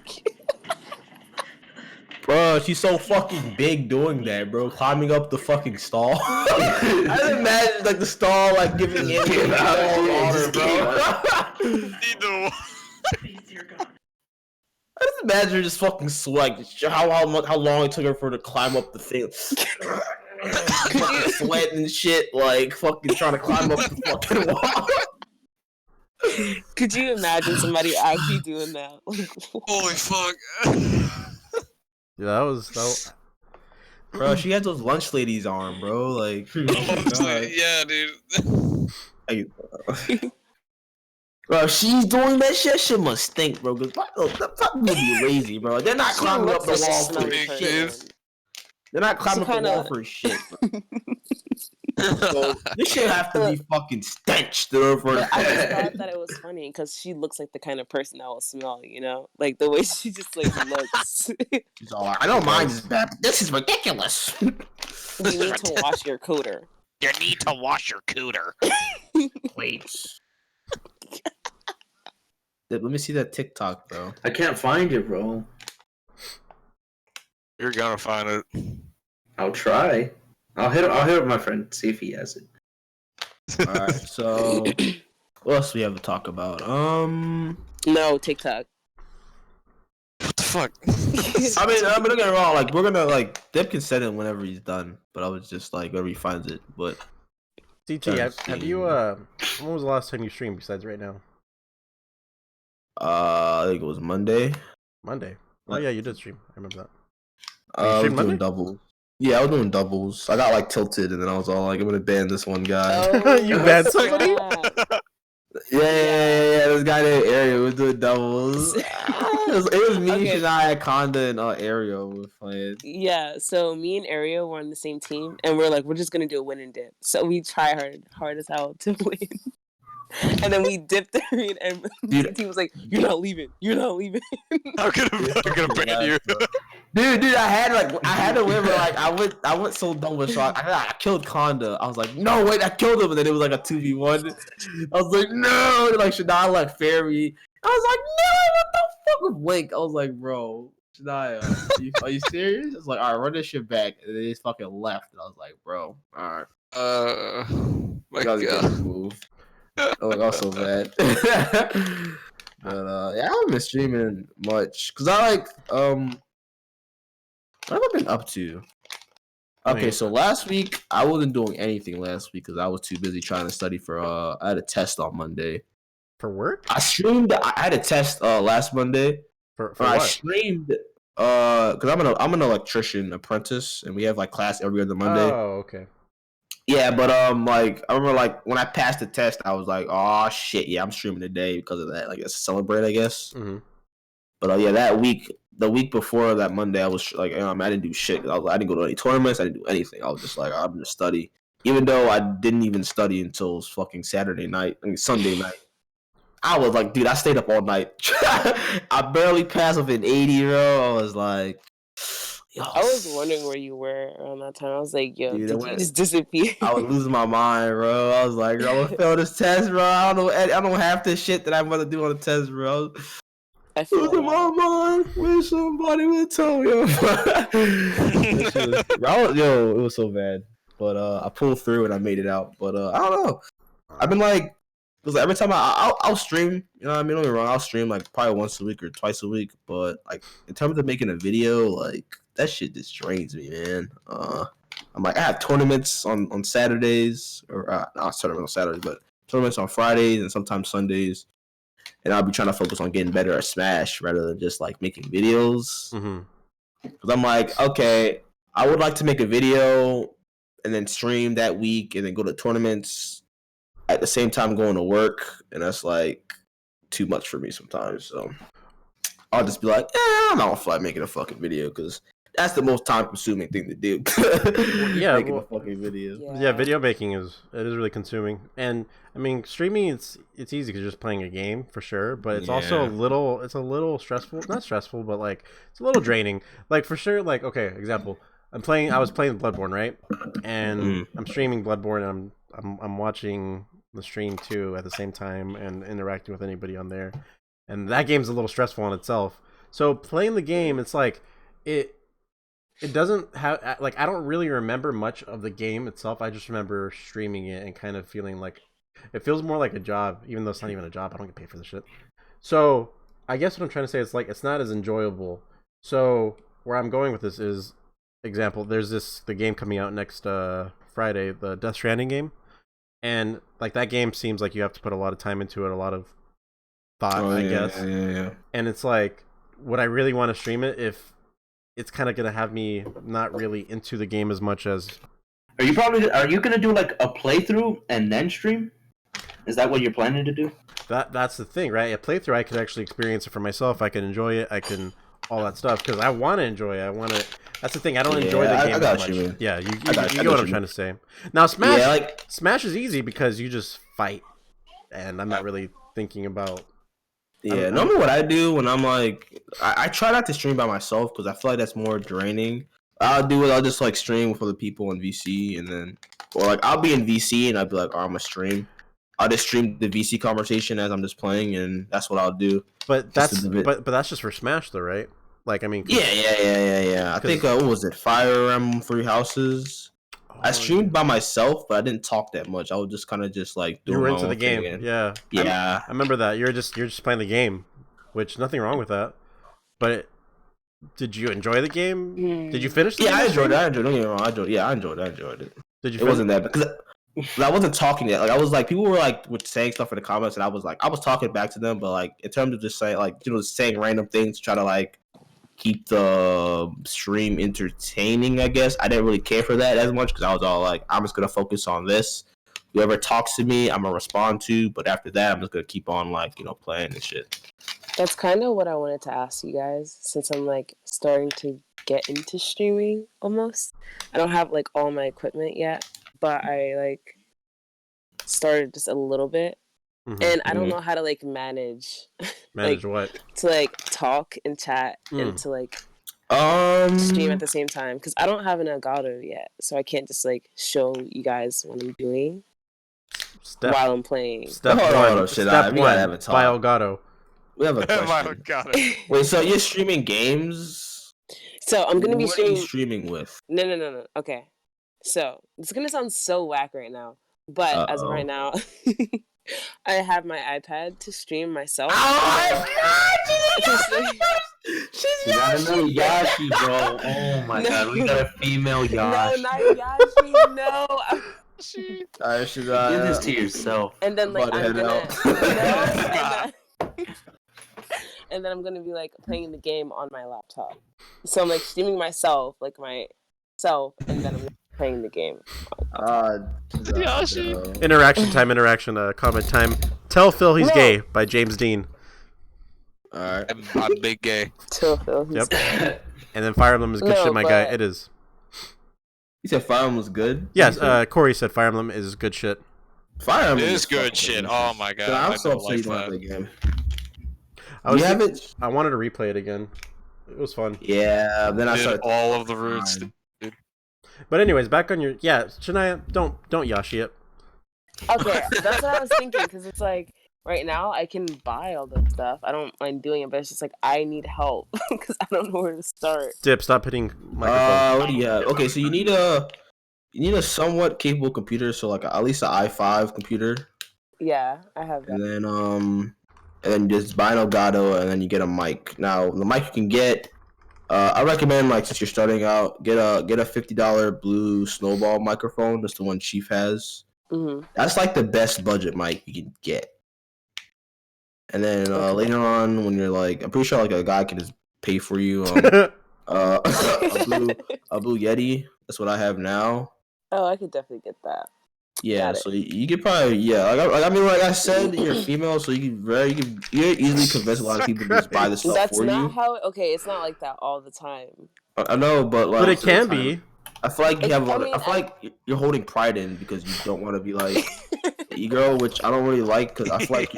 Bro, she's so fucking big doing that, bro. Climbing up the fucking stall. I just imagine like the stall like giving in to water, bro. Need to- Please, dear God. I just imagine her just fucking sweat. How long it took her for her to climb up the thing. Fucking sweat and shit, like fucking trying to climb up the fucking wall. Could you imagine somebody actually doing that? Like, Holy fuck. Yeah, that was. Bro, she had those lunch ladies arm, bro. Like, oh my God. Yeah, dude. Like, bro, if she's doing that shit, shit must stink, bro. Cause that fucking would be lazy, bro. They're not she climbing up looks the like a wall for smelly shit. person. They're not climbing up the wall for shit, bro. So, this shit have to be fucking stench to her for But I just thought that it was funny because she looks like the kind of person that will smell, you know? Like the way she just like looks. She's all like, I don't mind this bad, but this is ridiculous. You need to wash your cooter. You need to wash your cooter. Please. Let me see that TikTok, bro. I can't find it, bro. You're gonna find it. I'll try. I'll hit up my friend, see if he has it. Alright, so what else we have to talk about? No, TikTok. What the fuck? I mean, don't get it wrong. Like, we're gonna like Dip can set it whenever he's done. But I was just like, whenever he finds it. But CT, have you when was the last time you streamed besides right now? I think it was Monday. Monday. Oh yeah, you did stream. I remember that. I was stream Monday? doing doubles. Yeah, I was doing doubles. I got like tilted, and then I was all like, I'm gonna ban this one guy. Oh, You banned somebody? Yeah. This guy named Ariel was doing doubles. it was me, Okay. Shania, Conda, and Ariel were playing. Yeah, so me and Ariel were on the same team, and we're like, we're just gonna do a win and dip. So we try hard as hell to win. And then we dipped there, and the team was like, "You're not leaving. You're not leaving." I'm gonna ban you. Dude, I had to win, but like I went so dumb with shot. I killed Conda. I was like, no, wait, I killed him, and then it was like a 2v1. I was like, no, and like Shania like Fairy. I was like, no, what the fuck with Link? I was like, bro, Shania, are you serious? I was like, all right, run this shit back, and they just fucking left. And I was like, bro, all right, My that was a God. good move. Oh, I was so bad. But yeah, I haven't been streaming much because I like what have I been up to? Okay, so last week I wasn't doing anything last week because I was too busy trying to study for I had a test on Monday. For work? I streamed. I had a test last Monday. For I what? streamed because I'm an electrician apprentice and we have like class every other Monday. Oh, okay. Yeah, but like I remember like when I passed the test, I was like, oh shit, yeah, I'm streaming today because of that. Like it's a celebrate, I guess. Mm-hmm. But yeah, the week before that Monday, I was like, I didn't do shit. I didn't go to any tournaments. I didn't do anything. I was just like, I'm gonna study, even though I didn't even study until fucking Sunday night. I was like, dude, I stayed up all night. I barely passed with an 80, bro. I was like, yo, I was wondering where you were around that time. I was like, yo, Dude, did you just disappear? I was losing my mind, bro. I was like, bro, I'm gonna fail this test, bro. I don't know half this shit that I'm gonna do on the test, bro. I feel Losing my mind. Wish somebody would tell me. Yo, it was so bad. But I pulled through and I made it out. But I don't know. I've been like, because every time I'll stream, you know what I mean? Don't get me wrong, I'll stream like probably once a week or twice a week. But like in terms of making a video, like that shit just drains me, man. I'm like, I have tournaments on Saturdays, or not tournaments on Saturdays, but tournaments on Fridays and sometimes Sundays. And I'll be trying to focus on getting better at Smash rather than just like making videos. Mm-hmm. Because I'm like, okay, I would like to make a video and then stream that week and then go to tournaments at the same time going to work. And that's like too much for me sometimes. So I'll just be like, I don't feel like making a fucking video because that's the most time consuming thing to do. Yeah, making well, a fucking video. Yeah, video making is really consuming, and I mean streaming. It's easy because you're just playing a game for sure, but it's also a little stressful. Not stressful, but like it's a little draining. Like for sure. Like okay, example. I was playing Bloodborne, right? And I'm streaming Bloodborne, and I'm watching the stream too at the same time and interacting with anybody on there. And that game's a little stressful in itself. So playing the game, it's like it doesn't have like I don't really remember much of the game itself. I just remember streaming it and kind of feeling like it feels more like a job, even though it's not even a job. I don't get paid for this shit. So I guess what I'm trying to say is like it's not as enjoyable. So where I'm going with this is example. There's the game coming out next Friday, the Death Stranding game, and like that game seems like you have to put a lot of time into it, a lot of thought, I guess. Yeah. And it's like, would I really want to stream it if it's kind of gonna have me not really into the game as much as? Are you gonna do like a playthrough and then stream? Is that what you're planning to do? That's the thing, right? A playthrough, I could actually experience it for myself. I can enjoy it. I can all that stuff because I want to enjoy it. I want to. That's the thing. I don't enjoy the game I got that you, much. man. Yeah, you I get what I'm trying to say. Now, Smash is easy because you just fight, and I'm not really thinking about. Yeah, normally what I do when I'm like, I try not to stream by myself because I feel like that's more draining. I'll just like stream with other people in VC, and then, or like I'll be in VC and I'll be like, oh, I'm gonna stream. I'll just stream the VC conversation as I'm just playing, and that's what I'll do. But that's just for Smash, though, right? Like, I mean, yeah. I think what was it, Fire Emblem Three Houses? I streamed by myself, but I didn't talk that much. I was just kind of just like doing you were my into own the game, thing. yeah. I remember that. You're just playing the game, which nothing wrong with that. But did you enjoy the game? Did you finish? I enjoyed it. Don't get me wrong. I enjoyed it. Did you? It wasn't that because I wasn't talking yet. Like I was like people were like saying stuff in the comments, and I was talking back to them, but like in terms of just saying saying random things to try to like keep the stream entertaining, I guess. I didn't really care for that as much because I was all like, I'm just gonna focus on this. Whoever talks to me, I'm gonna respond to, but after that, I'm just gonna keep on like playing and shit. That's kind of what I wanted to ask you guys, since I'm like starting to get into streaming almost. I don't have like all my equipment yet, but I like started just a little bit. And I don't know how to like manage like, what to like talk and chat and to like stream at the same time, because I don't have an Elgato yet, so I can't just like show you guys what I'm doing while I'm playing. Step one, buy Elgato. We have a question. Wait, so you're streaming games? So I'm gonna be streaming. What are you streaming with? No. Okay, so it's gonna sound so whack right now, but as of right now. I have my iPad to stream myself. Oh my god! She's Yashi, bro. Oh my god, we got a female Yashi. No, not Yashi. No. Give this to yourself. And then like I'm gonna, and then I'm gonna be like playing the game on my laptop. So I'm like streaming myself, and then I'm playing the game. Interaction time. Comment time. Tell Phil he's gay by James Dean. All right, I'm big gay. Tell Phil he's gay. And then Fire Emblem is good shit, my guy. It is. You said Fire Emblem was good? Yes, Corey said Fire Emblem is good shit. Fire Emblem is good shit. Oh my god. I'm so upset you don't have the game. I wanted to replay it again. It was fun. Yeah, then I started all of the routes. But anyways, back on your Shania, don't Yashi it. Okay, that's what I was thinking, because it's like right now I can buy all this stuff. I don't mind doing it, but it's just like I need help because I don't know where to start. Dip, stop hitting microphone. What do you have? Okay, so you need a somewhat capable computer, so like at least an i5 computer. Yeah, I have that. And then just buy an Elgato, and then you get a mic. Now the mic you can get. I recommend, like, since you're starting out, get a $50 blue snowball microphone. That's the one Chief has. That's like the best budget mic you can get. And then later on, when you're like, I'm pretty sure like a guy can just pay for you a blue Yeti. That's what I have now. Oh, I could definitely get that. Yeah, so you could probably like I said, you're female, so you easily convince a lot of people to just buy this stuff That's for you. not how. Okay, it's not like that all the time. I know, but like, But it can be. I feel like you have. I mean, I feel like you're holding pride in because you don't want to be like e-girl, which I don't really like because I feel like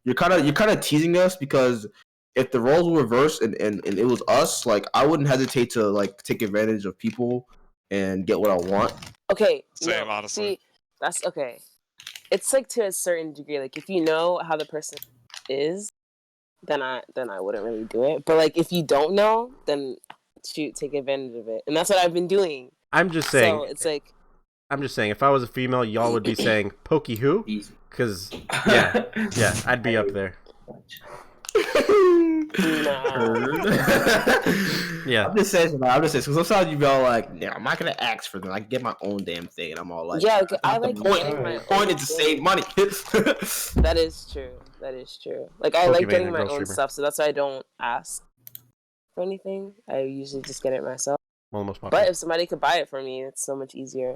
you're kind of teasing us because if the roles were reversed and it was us, like I wouldn't hesitate to like take advantage of people and get what I want. Okay, Same, no, honestly. see, that's okay. It's like to a certain degree. Like if you know how the person is, then I wouldn't really do it. But like if you don't know, then shoot, take advantage of it, and that's what I've been doing. I'm just saying. So it's like, I'm just saying. If I was a female, y'all would be saying "pokey who?" Easy. Because yeah, I'd be up there. nah. Yeah. I'm just saying. Because sometimes you be all like, "Yeah, I'm not gonna ask for them. I can get my own damn thing," and I'm all like, Yeah, okay, I the like point. getting my The point own is to thing. save money. That is true. That is true. Like I like Pokemon getting and my Girl own Streamer. stuff, so that's why I don't ask for anything. I usually just get it myself. One of the most popular. But if somebody could buy it for me, it's so much easier.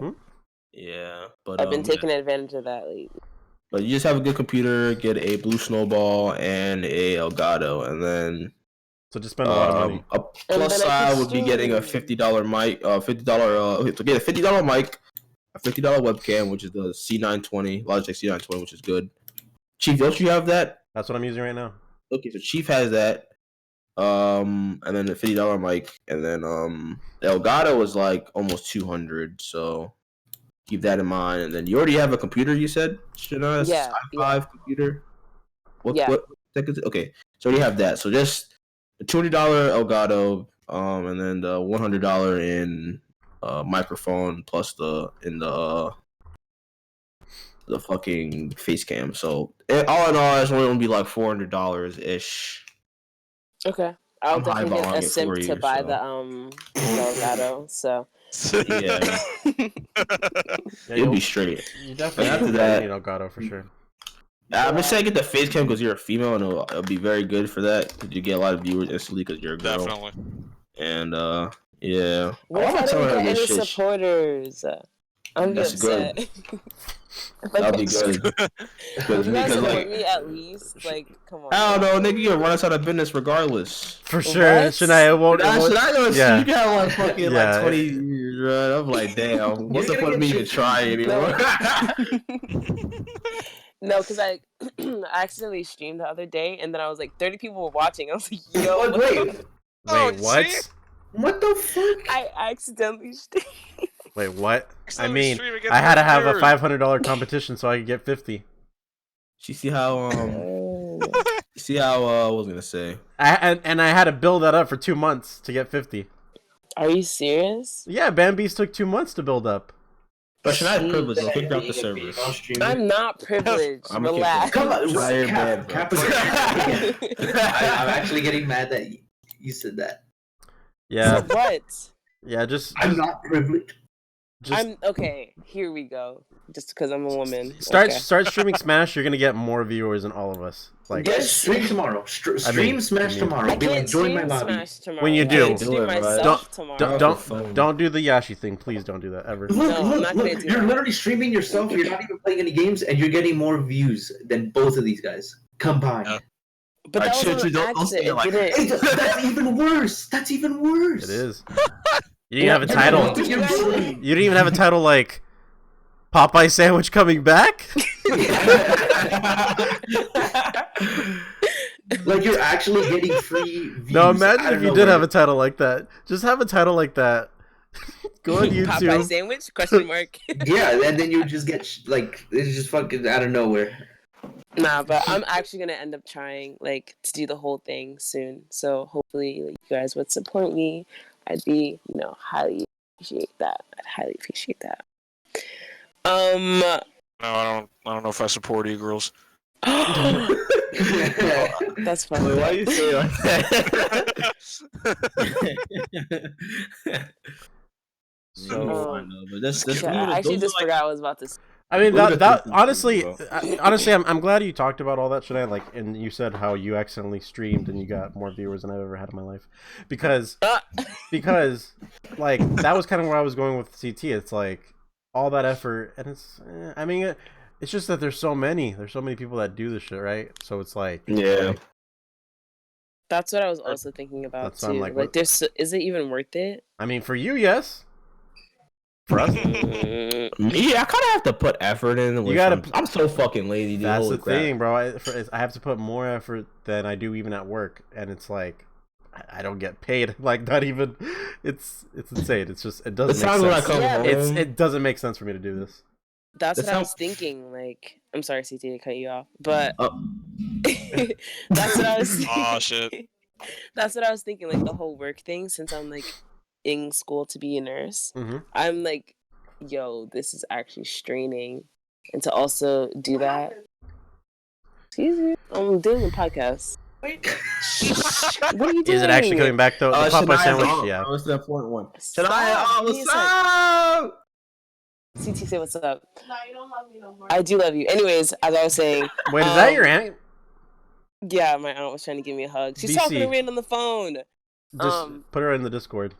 Yeah, but I've been yeah. taking advantage of that lately. But you just have a good computer, get a blue snowball and a Elgato, and then So just spend a lot of money. a plus then I side could would be getting a stream. $50 mic, to get a $50 mic, a $50 webcam, which is the C920, Logitech C920, which is good. Chief, don't you have that? That's what I'm using right now. Okay, so Chief has that. And then the $50 mic, and then the Elgato is like almost 200, so keep that in mind. And then you already have a computer, you said? Shana, Yeah, i5 computer. What Yeah. what tech is it? Okay, so you have that. So just the $200 Elgato, and then the $100 in microphone plus the fucking face cam. So all in all, it's only gonna be like $400 ish. Okay. I'll I'm definitely get eyeballing a it simp for to you, buy so. the Elgato. So Yeah, Yeah, you'll be straight. You definitely After need that- Elgato for sure. I'm just saying get the face cam because you're a female, and it'll be very good for that because you get a lot of viewers instantly because you're a girl. Definitely. And yeah. what if I telling don't her get this any shit? supporters? I'm That's upset. That'll be good. Would you guys Because, support like, me at least? Like, come on. I don't know, nigga, you'll run us out of business regardless. For sure, What? Shania, it won't. I know yeah. you got like fucking Yeah. like 20 years, right? I'm like, damn, what's the You're point of gonna me get even trying anymore? No, because I accidentally streamed the other day, and then I was like, 30 people were watching. I was like, yo, What? what the- Wait, Oh, Wait, what? see? what the fuck? I accidentally streamed. Wait, what? I Accidentally mean, stream against I had to have a viewers. $500 competition so I could get 50. You see how I was gonna say. And I had to build that up for 2 months to get 50. Are you serious? Yeah, Bambi's took 2 months to build up. But Shania's Jeez. privileged. I'll kick her off the servers. I'm not privileged. I'm gonna kick Relax. Come on, Shania Cap, bad, Cap, bro. I'm actually getting mad that you said that. Yeah, So what? yeah, just I'm not privileged. I'm okay. Here we go. Just because I'm a woman. start Okay. streaming Smash. You're gonna get more viewers than all of us. Like, Yes, stream tomorrow. Stream Smash tomorrow. I Be like, can't join my stream lobby. Smash tomorrow. When you I do. can Do stream it, right? myself tomorrow. don't do the Yashi thing, please. Don't do that ever. Look, No, I'm look, not gonna look. do You're that. literally streaming yourself. You're not even playing any games, and you're getting more views than both of these guys combined. Yeah. But that was on don't say accident. it like It Hey, didn't. that's even worse. That's even worse. It is. You didn't have a title. Did you You're guys- joining. You didn't even have a title like Popeye sandwich coming back. Like you're actually getting free views. No, imagine if you did have a title like that. Just have a title like that. Go on Popeye YouTube. sandwich? Question mark. Yeah, and then you just get like it's just fucking out of nowhere. Nah, but I'm actually gonna end up trying like to do the whole thing soon. So hopefully, like, you guys would support me. I'd be, highly appreciate that. I'd highly appreciate that. No, I don't know if I support e-girls. That's funny. Wait, why you say it like that? So, but that's Yeah, I actually just forgot what I was about to say. I mean, Look at that this honestly, bro. honestly, I'm glad you talked about all that shit. Like, and you said how you accidentally streamed and you got more viewers than I've ever had in my life, because like that was kind of where I was going with CT. It's like all that effort, and it's, I mean, it's just that there's so many people that do this shit, right? So it's like, Yeah. That's what I was also thinking about That's what too. I'm Like, like, there's is it even worth it? I mean, for you, yes. For us, Mm, Me, I kind of have to put effort in. You gotta- I'm so fucking lazy, dude. that's Holy the crap. thing, bro. I have to put more effort than I do even at work, and it's like I don't get paid. Like, not even. It's insane. It's just it doesn't It's make times when I sense. come Yeah, home. It doesn't make sense for me to do this. that's That's what I how- was thinking. Like, I'm sorry, CT, to cut you off, but Oh. that's what I was thinking. Aw, shit. That's what I was thinking. Like the whole work thing. Since I'm like in school to be a nurse, Mm-hmm. I'm like, yo, this is actually straining, and to also do that. Excuse me, I'm doing the podcast. Wait. What are you doing? Is it actually coming back though? The Popeye Shania's sandwich, on. yeah. What's the important one? Stop. Shania, oh, Give me a what's sec. up? CT, say what's up. No, you don't love me no more. I do love you. Anyways, as I was saying, Wait, is that your aunt? yeah, my aunt was trying to give me a hug. She's BC. talking to me on the phone. Just put her in the Discord.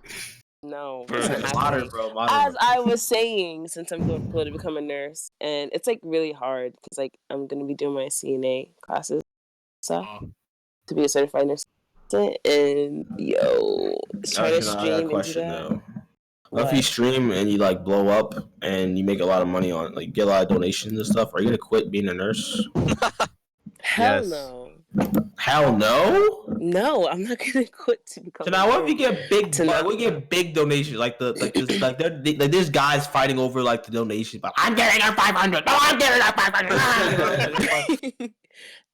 No, Bro, it's not it's happening. Modern, As I was saying, since I'm going to become a nurse, and it's like really hard because like I'm gonna be doing my CNA classes stuff to be a certified nurse, and try to stream and do that. What if you stream and you like blow up and you make a lot of money on like get a lot of donations and stuff? Are you gonna quit being a nurse? Hell Yes. no. Hell no. No, I'm not gonna quit to become. So now, what if you nurse. get big? We get big donations, there's guys fighting over like the donations, but I'm getting our 500. No, I'm getting our 500.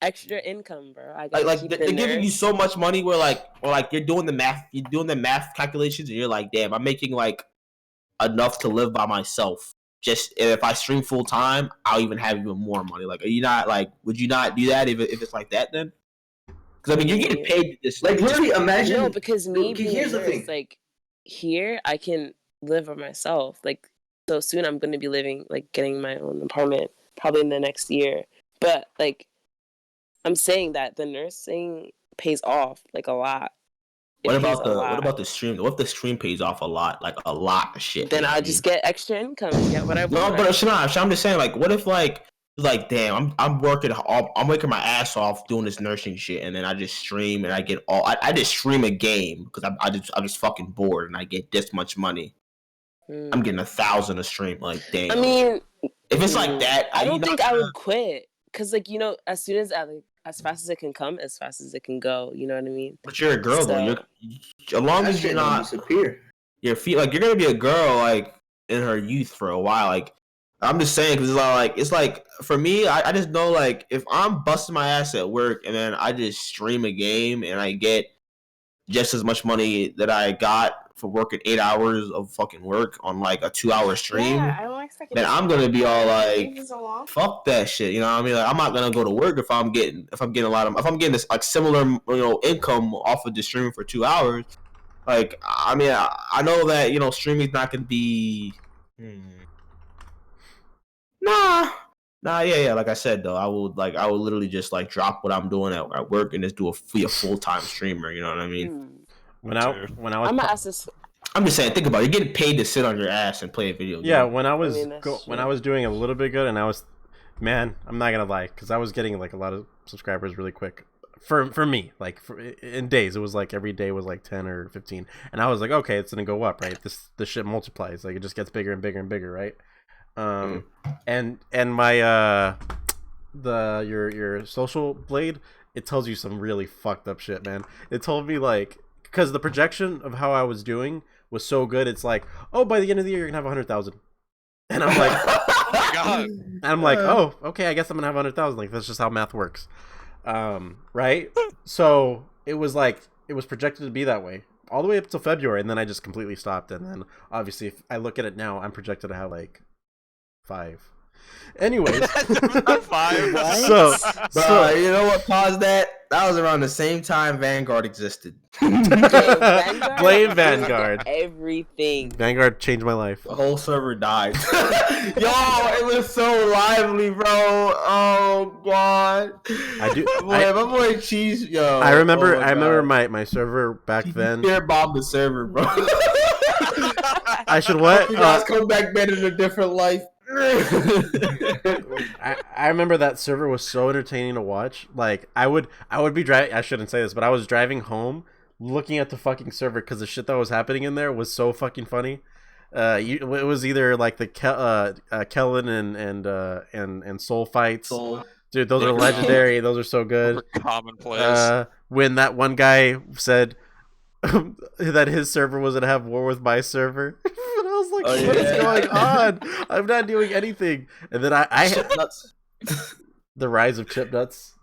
Extra income, bro. I gotta like keep they're it giving you so much money where like you're doing the math calculations, and you're like, damn, I'm making like enough to live by myself. Just if I stream full time, I'll even have even more money. Like, are you not like? Would you not do that if it's like that then? Because I mean, you're getting paid to this. Like literally, imagine. No, because me Okay, being here's a the nurse, thing. like here, I can live by myself. Like so soon, I'm gonna be living like getting my own apartment probably in the next year. But like, I'm saying that the nursing pays off like a lot. It What pays about a lot. what about the stream? What if the stream pays off a lot, like a lot of shit? Then you know I'll what I just mean? get extra income and get what I No, want. but Shana, I'm just saying, like, what if like damn, I'm working my ass off doing this nursing shit, and then I just stream and I get I just stream a game because I'm just fucking bored and I get this much money. I'm getting 1,000 a stream, like damn. I mean, if it's like that, I don't think I would quit because, like, as soon as as fast as it can come, as fast as it can go. You know what I mean? But you're a girl though. You're as long as you're not disappear. your feet like you're gonna be a girl like in her youth for a while. Like I'm just saying because it's like for me, I just know like if I'm busting my ass at work and then I just stream a game and I get just as much money that I got for working 8 hours of fucking work on like a 2-hour stream, Yeah, I don't expect it then to I'm gonna be all like, take so long. fuck that shit. You know what I mean? Like I'm not gonna go to work if I'm getting this like similar income off of just streaming for 2 hours. Like I mean I know that streaming's not gonna be. Yeah. Like I said though, I would literally just like drop what I'm doing at work and just be a full-time streamer. You know what I mean? When I was I'm gonna ask this. I'm just saying, think about it. You're getting paid to sit on your ass and play a video game. Yeah, when I was that's when I was doing a little bit good, and I'm not gonna lie, because I was getting like a lot of subscribers really quick. For me, like in days, it was like every day was like 10 or 15, and I was like, okay, it's gonna go up, right? This shit multiplies, like it just gets bigger and bigger and bigger, right? And my your social blade, it tells you some really fucked up shit, man. It told me like, because the projection of how I was doing was so good, it's like, oh, by the end of the year you're gonna have 100,000, and I'm like, Oh my god. and I'm like, oh, okay, I guess I'm gonna have 100,000. Like that's just how math works, right? So it was projected to be that way all the way up till February, and then I just completely stopped. And then obviously, if I look at it now, I'm projected to have like 5. Anyways, 5. so you know what caused that? That was around the same time Vanguard existed. Blame Vanguard. Everything. Vanguard changed my life. The whole server died. Yo, it was so lively, bro. Oh god. My boy Cheese. Yo, I remember my server back then. Fear bomb the server, bro. I should what? You guys come back better in a different life. I remember that server was so entertaining to watch. Like I would be driving. I shouldn't say this, but I was driving home, looking at the fucking server because the shit that was happening in there was so fucking funny. It was either like the Kellen and Soul fights. Dude, those are legendary. Those are so good. Commonplace. When that one guy said that his server was gonna have war with my server, and I was like, "What is going on? I'm not doing anything." And then I the rise of Chip Nuts.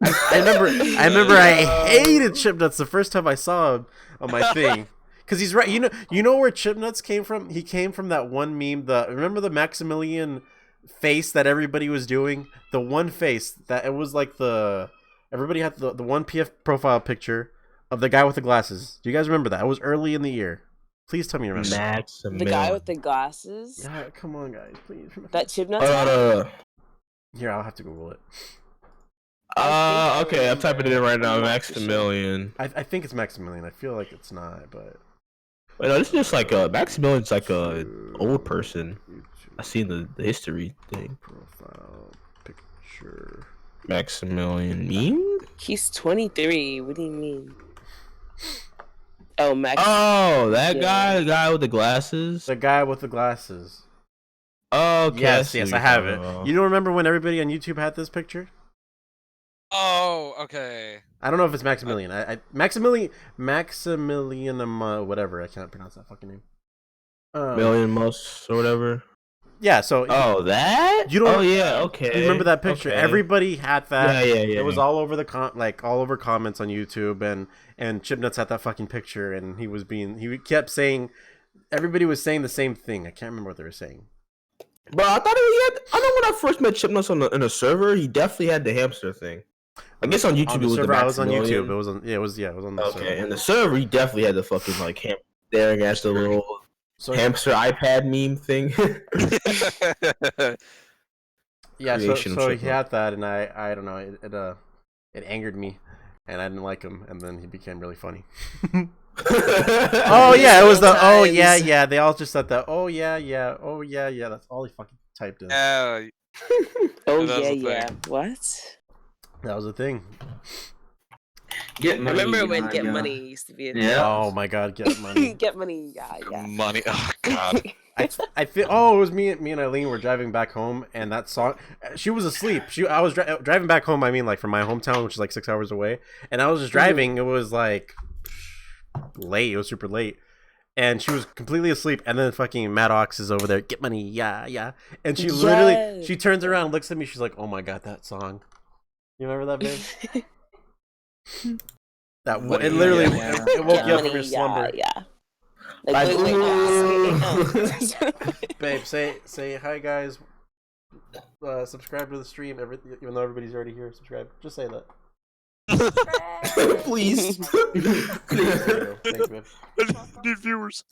I remember I hated Chip Nuts the first time I saw him on my thing. Because he's right. You know where Chip Nuts came from? He came from that one meme. Remember the Maximilian face that everybody was doing? The one face that it was like everybody had the one PF profile picture of the guy with the glasses. Do you guys remember that? It was early in the year. Please tell me you remember. Maximilian. The guy with the glasses? Yeah, come on, guys. Please. That Chip Nuts? Here, I'll have to Google it. Okay, I'm typing it in right now. Maximilian. I think it's Maximilian. I feel like it's not, but... Wait, no, this is just like Maximilian's like a old person. I seen the history thing. Profile picture. Maximilian meme? He's 23. What do you mean? Oh, Max. Oh, that guy, the guy with the glasses. The guy with the glasses. Oh, okay. Yes, I have it. You don't remember when everybody on YouTube had this picture? Oh, okay. I don't know if it's Maximilian. Maximilian, whatever. I can't pronounce that fucking name. Million Mus or whatever. Yeah. So. Oh, that. You don't. Oh yeah. Okay. You remember that picture? Okay. Everybody had that. Yeah. It was all over all over comments on YouTube, and Chip Nuts had that fucking picture, and he kept saying, everybody was saying the same thing. I can't remember what they were saying. But I thought I know when I first met Chip Nuts in a server, he definitely had the hamster thing. I guess on YouTube it was server, the I was on Maximilian. YouTube. It was on the server. Okay, and the server he definitely had the fucking like staring at the little hamster iPad meme thing. Yeah, so he had that, and I don't know, it angered me, and I didn't like him, and then he became really funny. Oh yeah, it was the oh yeah. They all just said that oh yeah. That's all he fucking typed in. Oh yeah. What? That was a thing. Get money. Remember when Get Money used to be a thing? Yeah. Oh my god, Get Money. Get Money, yeah. Money. Oh god. I feel. Oh, it was me and Eileen were driving back home, and that song. She was asleep. I was driving back home. I mean, like from my hometown, which is like 6 hours away, and I was just driving. It was like late. It was super late, and she was completely asleep. And then fucking Maddox is over there. Get Money, yeah. And she literally turns around, and looks at me. She's like, "Oh my god, that song." You remember that, babe? It literally it woke you up from your slumber. Yeah. Babe, say hi, guys. Subscribe to the stream. Even though everybody's already here, subscribe. Just say that. Please. Thank you, babe. Need viewers.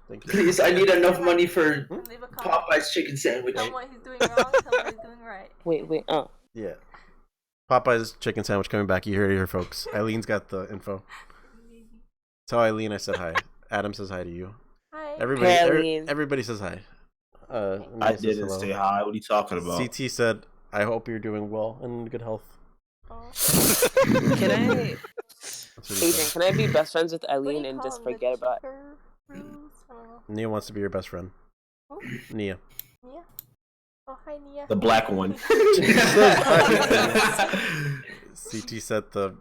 Thank you. Please, I need enough money for Leave a comment. Popeye's chicken sandwich. Tell him what he's doing wrong, tell him what he's doing right. Wait. Oh. Yeah. Popeye's chicken sandwich coming back. You heard it here, folks. Eileen's got the info. Tell Eileen I said hi. Adam says hi to you. Hi. Everybody says hi. I didn't say hi. What are you talking about? CT said, I hope you're doing well and in good health. Oh. Can I, Adrian, can I be best friends with What do Eileen you and call just him, the forget about cheaper rules? I don't know. Nia wants to be your best friend. Who? Nia. Nia? Oh, hi, Nia. The black one. CT said the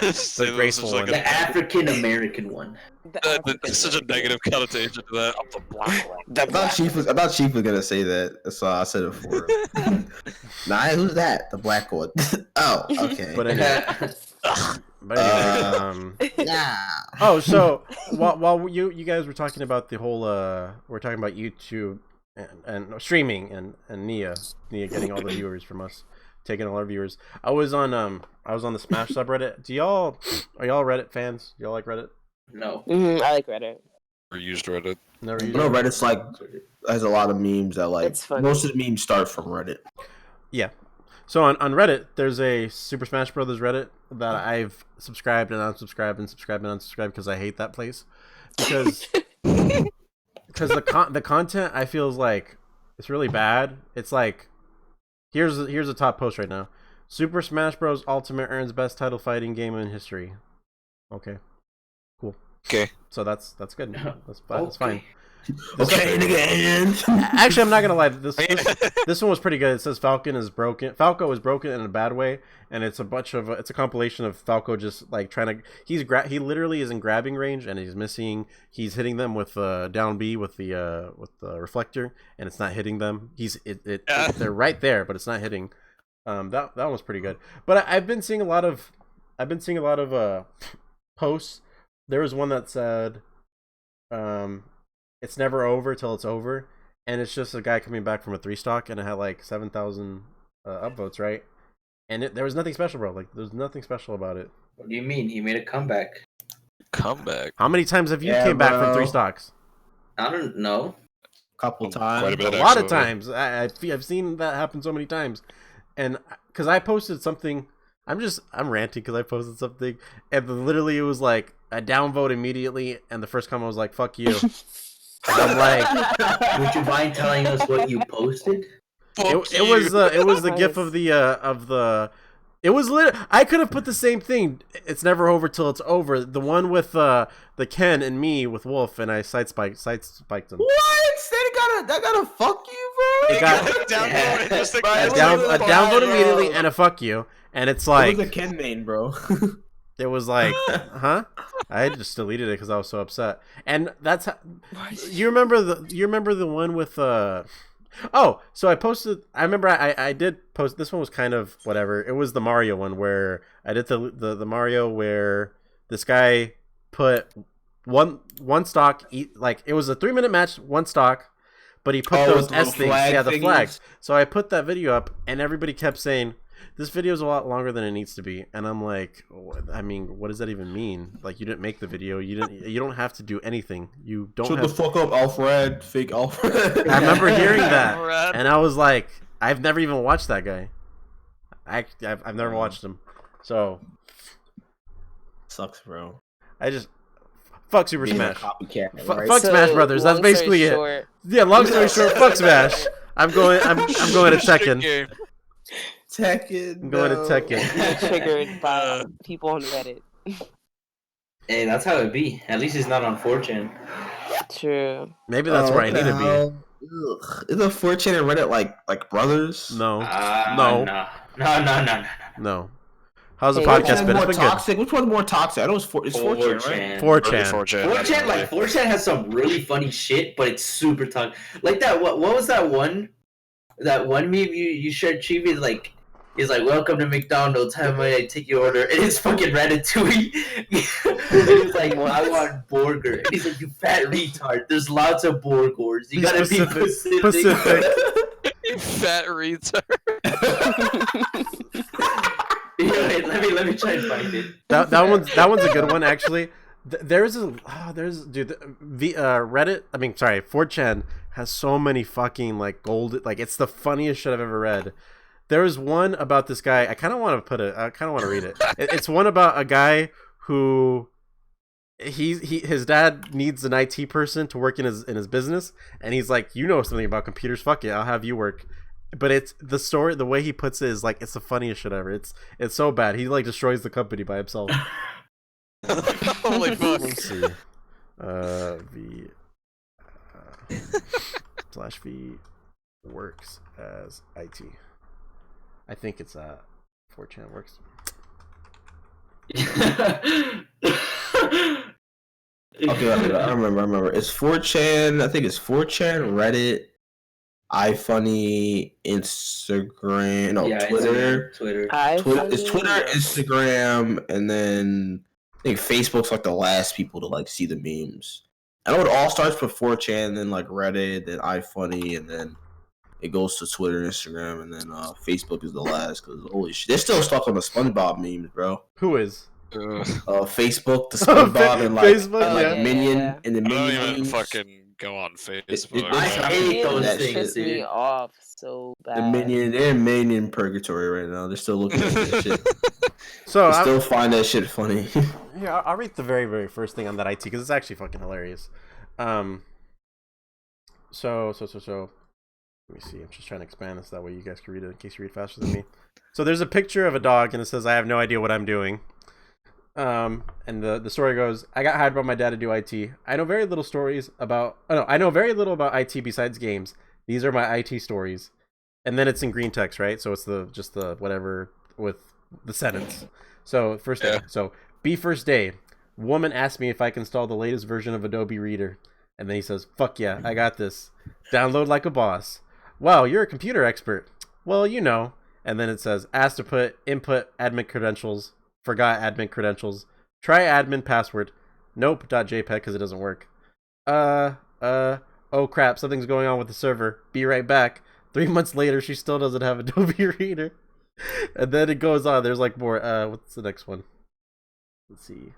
The graceful one. The African American one. There's such a negative connotation to that. I'm the black one. I thought Chief was gonna say that, so I said it for him. Nah, who's that? The black one. Oh, okay. But anyway. Nah. Oh, so while you guys were talking about the whole we're talking about YouTube and streaming and Nia getting all the viewers from us, taking all our viewers. I was on the Smash subreddit. Are y'all Reddit fans? Do y'all like Reddit? No. I like Reddit. Never used Reddit. Never used No, Reddit? Reddit's like has a lot of memes that like It's funny. most of the memes start from Reddit. Yeah. So on Reddit, there's a Super Smash Brothers Reddit that I've subscribed and unsubscribed and subscribed and unsubscribed because I hate that place. Because the content I feel is like It's really bad. It's like here's a top post right now. Super Smash Bros. Ultimate earns best title fighting game in history. Okay, cool. Okay. So that's good. That's fine. Okay, nigga. Actually, I'm not gonna lie. This one was pretty good. It says Falcon is broken. Falco is broken in a bad way, and it's a compilation of Falco just like trying to. He literally is in grabbing range, and he's missing. He's hitting them with down B with the reflector, and it's not hitting them. They're right there, but it's not hitting. That one was pretty good. But I've been seeing a lot of posts. There was one that said, it's never over till it's over, and it's just a guy coming back from a 3-stock, and it had like 7,000 upvotes, right? And there was nothing special, bro. Like, there's nothing special about it. What do you mean? He made a comeback. Comeback. How many times have you came back from 3-stocks? I don't know. Couple times. Quite a bit, A lot of actually. times. I've seen that happen so many times, and because I posted something. I'm ranting because I posted something, and literally it was like a downvote immediately, and the first comment was like, "Fuck you." And I'm like, Would you mind telling us what you posted? it was the gif of the. It was I could have put the same thing. It's never over till it's over. The one with the Ken and me with Wolf, and I sidespiked him. What? That gotta fuck you, bro. It got downvote. Just a downvote immediately and a fuck you, and it's like It was a Ken main, bro. it was like, huh? I just deleted it because I was so upset. And that's how, you remember the one with Oh, so I posted. I remember I did post. This one was kind of whatever. It was the Mario one where I did the Mario where this guy put one stock. Like it was a 3-minute match, one stock, but he put those S things, the flags. So I put that video up, and everybody kept saying this video is a lot longer than it needs to be. And I'm like, I mean, what does that even mean? Like, you didn't make the video. You don't have to do anything. You don't. Shut the fuck up, Alfred. Fake Alfred. I remember hearing that, and I was like, I've never even watched that guy. I've never watched him, so sucks, bro. I just fuck Super Being a Smash. copycat, Fuck right? Smash Brothers. That's long story basically short- it. Yeah, long story short, fuck Smash. I'm going to Tekken. Tekken. I'm going to Tekken. You're triggered by people on Reddit. Hey, that's how it be. At least it's not on 4chan. True. Maybe that's where I need to be. Isn't 4chan and Reddit like brothers? be. No. No. How's the Hey, podcast been? It's been Toxic. Which one's more toxic? I know it's 4chan, right? 4chan. 4chan has some really funny shit, but it's super toxic. Like that. What was that one? That one meme you shared, Chibi? Like, he's like, "Welcome to McDonald's. How may I take your order?" And it's fucking Ratatouille. And he's like, "Well, I want burger." And he's like, "You fat retard. There's lots of burgers. You gotta be Pacific." You fat retard. Wait, let me try and find it. That one's a good one actually. There's Reddit. 4chan has so many fucking like gold. Like it's the funniest shit I've ever read. There was one about this guy. I kind of want to read it. It's one about a guy who his dad needs an IT person to work in his business, and he's like, you know something about computers? Fuck it, I'll have you work. But it's the story. The way he puts it is like it's the funniest shit ever. It's so bad. He like destroys the company by himself. Holy fuck. Let's see. V slash V works as IT. I think it's 4chan works. Okay, I remember. It's 4chan. I think it's 4chan, Reddit, iFunny, Instagram. No, Yeah, Twitter. Twitter. It's Twitter, Instagram, and then I think Facebook's like the last people to like see the memes. I know it all starts with 4chan, then like Reddit, then iFunny, and then it goes to Twitter, Instagram, and then Facebook is the last. Because holy shit, they're still stuck on the SpongeBob memes, bro. Who is? Facebook, the SpongeBob, and like, Facebook, and, like yeah. Minion, Yeah. and the I don't Minion even memes. fucking go on Facebook. I hate those that things, Piss me dude. off so bad. The Minion, they're in Minion purgatory right now. They're still looking at that shit. So They still find that shit funny. yeah, I'll read the very, very first thing on that IT because it's actually fucking hilarious. So Let me see. I'm just trying to expand this that way you guys can read it in case you read faster than me. So there's a picture of a dog and it says, "I have no idea what I'm doing." And the story goes, "I got hired by my dad to do IT. I know very little stories about. Oh no, I know very little about IT besides games. These are my IT stories." And then it's in green text, right? So it's just the whatever with the sentence. So first day. So first day. Woman asked me if I can install the latest version of Adobe Reader. And then he says, "Fuck yeah, I got this. Download like a boss. Wow, you're a computer expert. Well, you know." And then it says, "Asked to put input admin credentials. Forgot admin credentials. Try admin password. Nope, .jpg because it doesn't work. Oh crap, something's going on with the server. Be right back." 3 months later, she still doesn't have Adobe Reader. And then it goes on. There's like more. What's the next one? Let's see.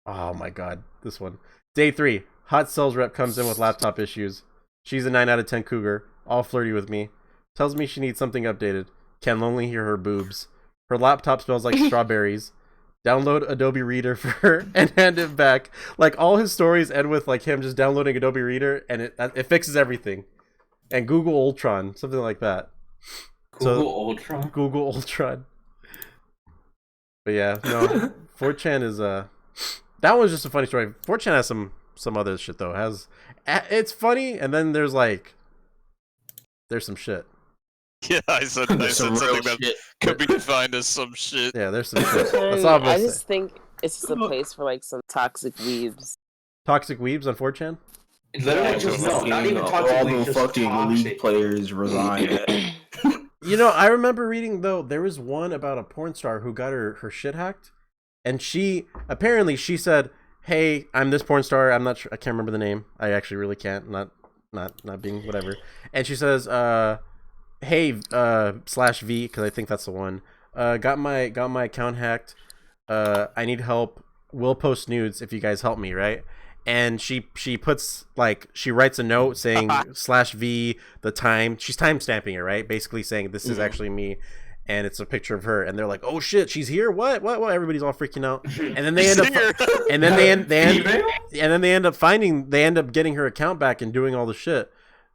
Oh my god, this one. Day 3. Hot sales rep comes in with laptop issues. She's a 9 out of 10 cougar, all flirty with me. Tells me she needs something updated. Can only hear her boobs. Her laptop smells like strawberries. Download Adobe Reader for her and hand it back. Like, all his stories end with like him just downloading Adobe Reader, and it fixes everything. And Google Ultron, something like that. Ultron. Google Ultron. But yeah, no, 4chan is that was just a funny story. 4chan has some other shit though. It's funny, and then there's some shit. Yeah, I said something that shit. could be defined as some shit. Yeah, there's some shit. That's all I'm gonna I say. just think it's just a place for like some toxic weebs. Toxic weebs on 4chan. Literally just no, not even all toxic. the Just fucking toxic. league players resign. You know, I remember reading though there was one about a porn star who got her shit hacked, and she said, "Hey, I'm this porn star. I'm not sure. I can't remember the name. I actually really can't. Not being whatever." And she says, "Hey, /V," because I think that's the one. Got my account hacked. I need help. Will post nudes if you guys help me, right?" And she puts she writes a note saying /V the time. She's time stamping it, right? Basically saying this is actually me, and it's a picture of her. And they're like, "Oh shit, she's here! What? Everybody's all freaking out. And then they end up getting her account back and doing all the shit.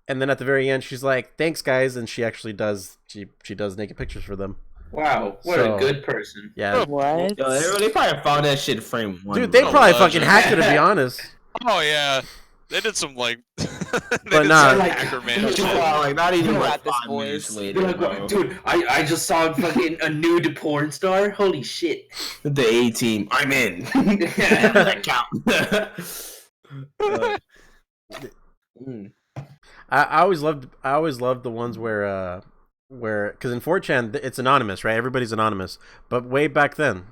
And then at the very end, she's like, "Thanks, guys," and she actually does. She does naked pictures for them. Wow, what a good person. Yeah, What? Yo, they probably found that shit frame one. dude, they bro. probably fucking hacked it, to be honest. Oh yeah, they did some like. But nah. hacker man shit. Like not even You like got this, 5 boys. minutes You're later. like, Bro. what? Dude, I just saw fucking a nude porn star. Holy shit. The A team, I'm in. That count. I always loved the ones where because in 4chan it's anonymous, right? Everybody's anonymous. But way back then,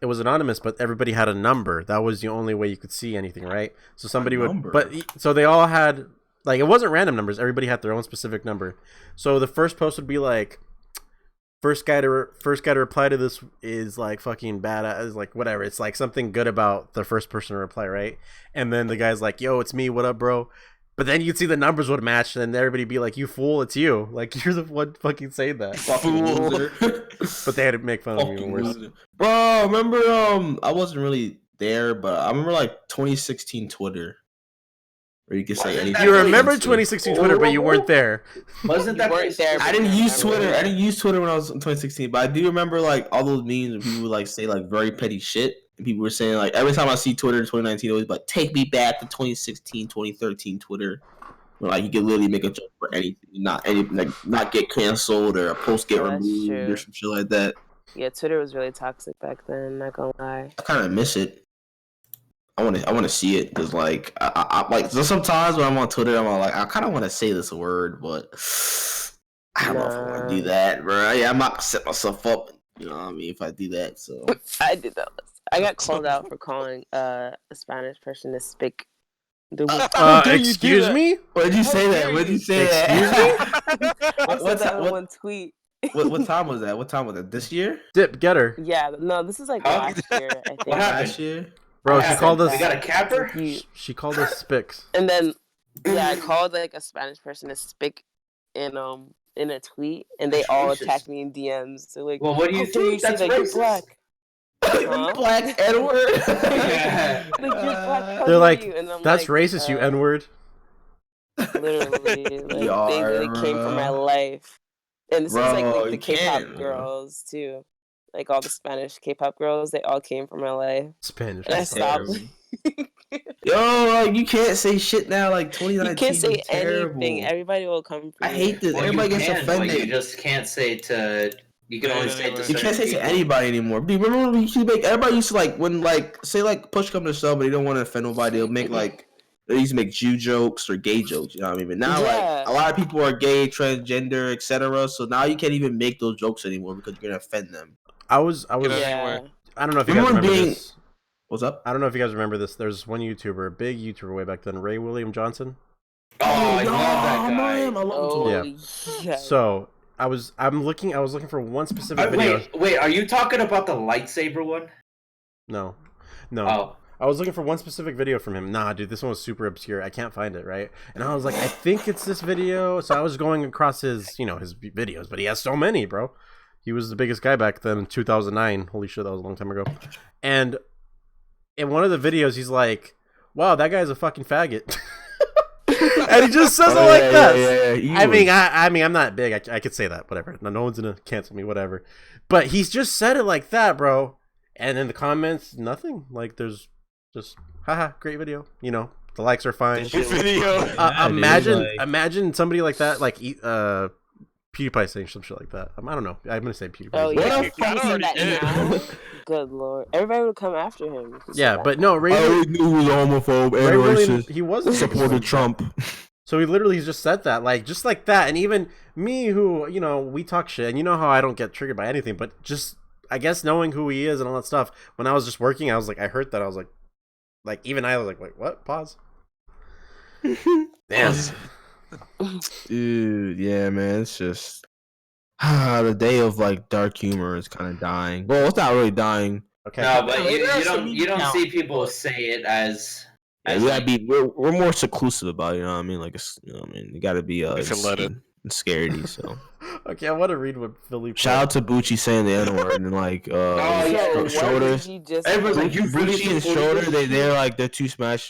it was anonymous, but everybody had a number. That was the only way you could see anything, right? So somebody so they all had it wasn't random numbers. Everybody had their own specific number. So the first post would be like, first guy to reply to this is like fucking bad, is like whatever. It's like something good about the first person to reply, right? And then the guy's like, "Yo, it's me. What up, bro?" But then you'd see the numbers would match, and everybody'd be like, "You fool, it's you! Like you're the one fucking saying that." Fool. But they had to make fun of me even worse. Bro, remember I wasn't really there, but I remember like 2016 Twitter, where you could say anything. You remember 2016 Twitter, but you weren't there. Wasn't that weren't there. I didn't use Twitter. I didn't use Twitter when I was in 2016, but I do remember like all those memes where people would like say like very petty shit. And people were saying like every time I see Twitter in 2019, it was like take me back to 2016, 2013 Twitter. Where, like you could literally make a joke for anything, not get canceled or a post get Yeah, that's removed true. or some shit like that. Yeah, Twitter was really toxic back then. Not gonna lie. I kind of miss it. I want to see it because like I like so sometimes when I'm on Twitter, I'm like I kind of want to say this word, but I don't know if I want to do that, bro. Yeah, I'm not gonna set myself up. You know what I mean? If I do that, so I did that. I got called out for calling a Spanish person to speak. Excuse me? what did you say that? What did you say that? I said that in what, one tweet. what time was that? What time was that? This year? Dip, get her. Yeah, no, this is like Huh? last year, I think. What happened? Last year? Bro, she happened? called us. You got a capper? She called us Spix. And then, yeah, I called like a Spanish person to speak in a tweet, and they all Jesus. attacked me in DMs. So like, Well, what do you "How dare think? say That's that you're racist. black? Huh? Black Edward. Yeah. Like, you're black. How They're dare like, you? And I'm "That's like, racist, you N-word." Literally, like they really came from my life. And this is Bro, like the you K-pop can't. girls too. Like all the Spanish K-pop girls, they all came from my life. Spanish. And I That's stopped. terrible. Yo, like you can't say shit now. Like 2019 You can't say was terrible. anything. Everybody will come for I you. hate this. Well, Everybody you gets can, but you offended. just can't say to. You can Say it only say to anyway. You certain can't say to people. anybody anymore. Dude, remember when we used to make everybody used to like when like say like push come to shove, but they don't want to offend nobody. They'll make like they used to make Jew jokes or gay jokes. You know what I mean? But now like Yeah. a lot of people are gay, transgender, etc. So now you can't even make those jokes anymore because you're gonna offend them. I was. Get it Yeah. anyway. I don't know if you guys Remember remember being- this. What's up? I don't know if you guys remember this. There's one YouTuber, big YouTuber way back then, Ray William Johnson. Oh, I yo, love that guy. man, I love him Oh, too. yeah. So I was looking for one specific video. Wait, are you talking about the lightsaber one? No. Oh. I was looking for one specific video from him. Nah, dude, this one was super obscure. I can't find it, right? And I was like, I think it's this video. So I was going across his videos, but he has so many, bro. He was the biggest guy back then in 2009. Holy shit, that was a long time ago. And in one of the videos, he's like, wow, that guy's a fucking faggot. And he just says it like that. Yeah. I mean, I'm not big. I could say that, whatever. No one's gonna cancel me, whatever. But he's just said it like that, bro. And in the comments, nothing. Like, there's just, haha, great video. You know, the likes are fine. Video. Imagine somebody like that, like PewDiePie saying some shit like that. I don't know. I'm gonna say PewDiePie. Oh yeah, What if the fuck? he said that Already did. now, good lord, everybody would come after him. if he said Yeah, that. but no, I always knew he was a homophobe Ray and William, racist. he wasn't Supported Trump. So he literally just said that, like, just like that. And even me, who, you know, we talk shit, and you know how I don't get triggered by anything, but just, I guess, knowing who he is and all that stuff, when I was just working, I was like, I heard that, I was like, even I was like, wait, what? Pause. Damn. Dude, yeah, man, it's just the day of like dark humor is kind of dying. Well, it's not really dying. Okay. No, but Yeah, you there's some don't you don't now. see people say it as. Yeah, as we gotta like, be. We're more seclusive about it. You know what I mean? Like, it's, you know what I mean, you gotta be If you let it. scaredy. So Okay, I want to read what Philly put. shout out to Bucci saying the N word and like yeah, What shoulders. did you just Everyone's say? like, you really Bucci and support Schroeder, this? they're two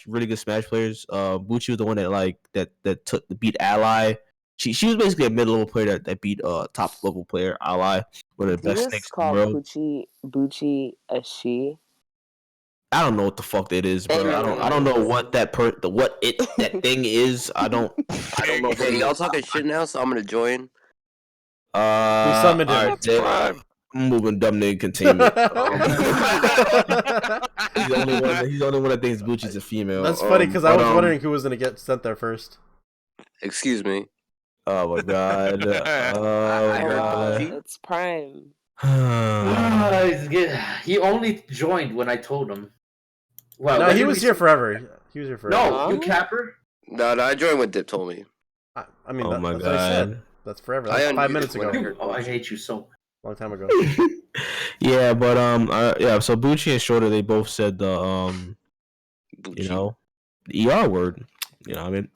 really good Smash players. Bucci was the one that took beat Ally. She was basically a mid level player that beat top level player Ally, one of the Did you best just snakes in call the world. Bucci a she? I don't know what the fuck that is, bro. I don't know what that that thing is. I don't know. Hey, y'all talking shit now, so I'm gonna join. We summoned him. alright, Dave, I'm moving dumb nigga containment. He's the only one that thinks Bucci's a female. That's funny, because I was but, wondering who was going to get sent there first. Excuse me. Oh my god. Oh my god. It's Prime. He only joined when I told him. Well, No, when he did was we here s- forever. He was here forever. No, Huh? you capper. No, I joined what Dip told me. I mean, Oh my that's what I said. God. That's forever. I That's 5 unmuted minutes ago. when- You, oh, I hate you so. Long time ago. Yeah, but yeah. So Bucci and Schroeder, they both said the Bucci. you know, the ER word. You know what I mean?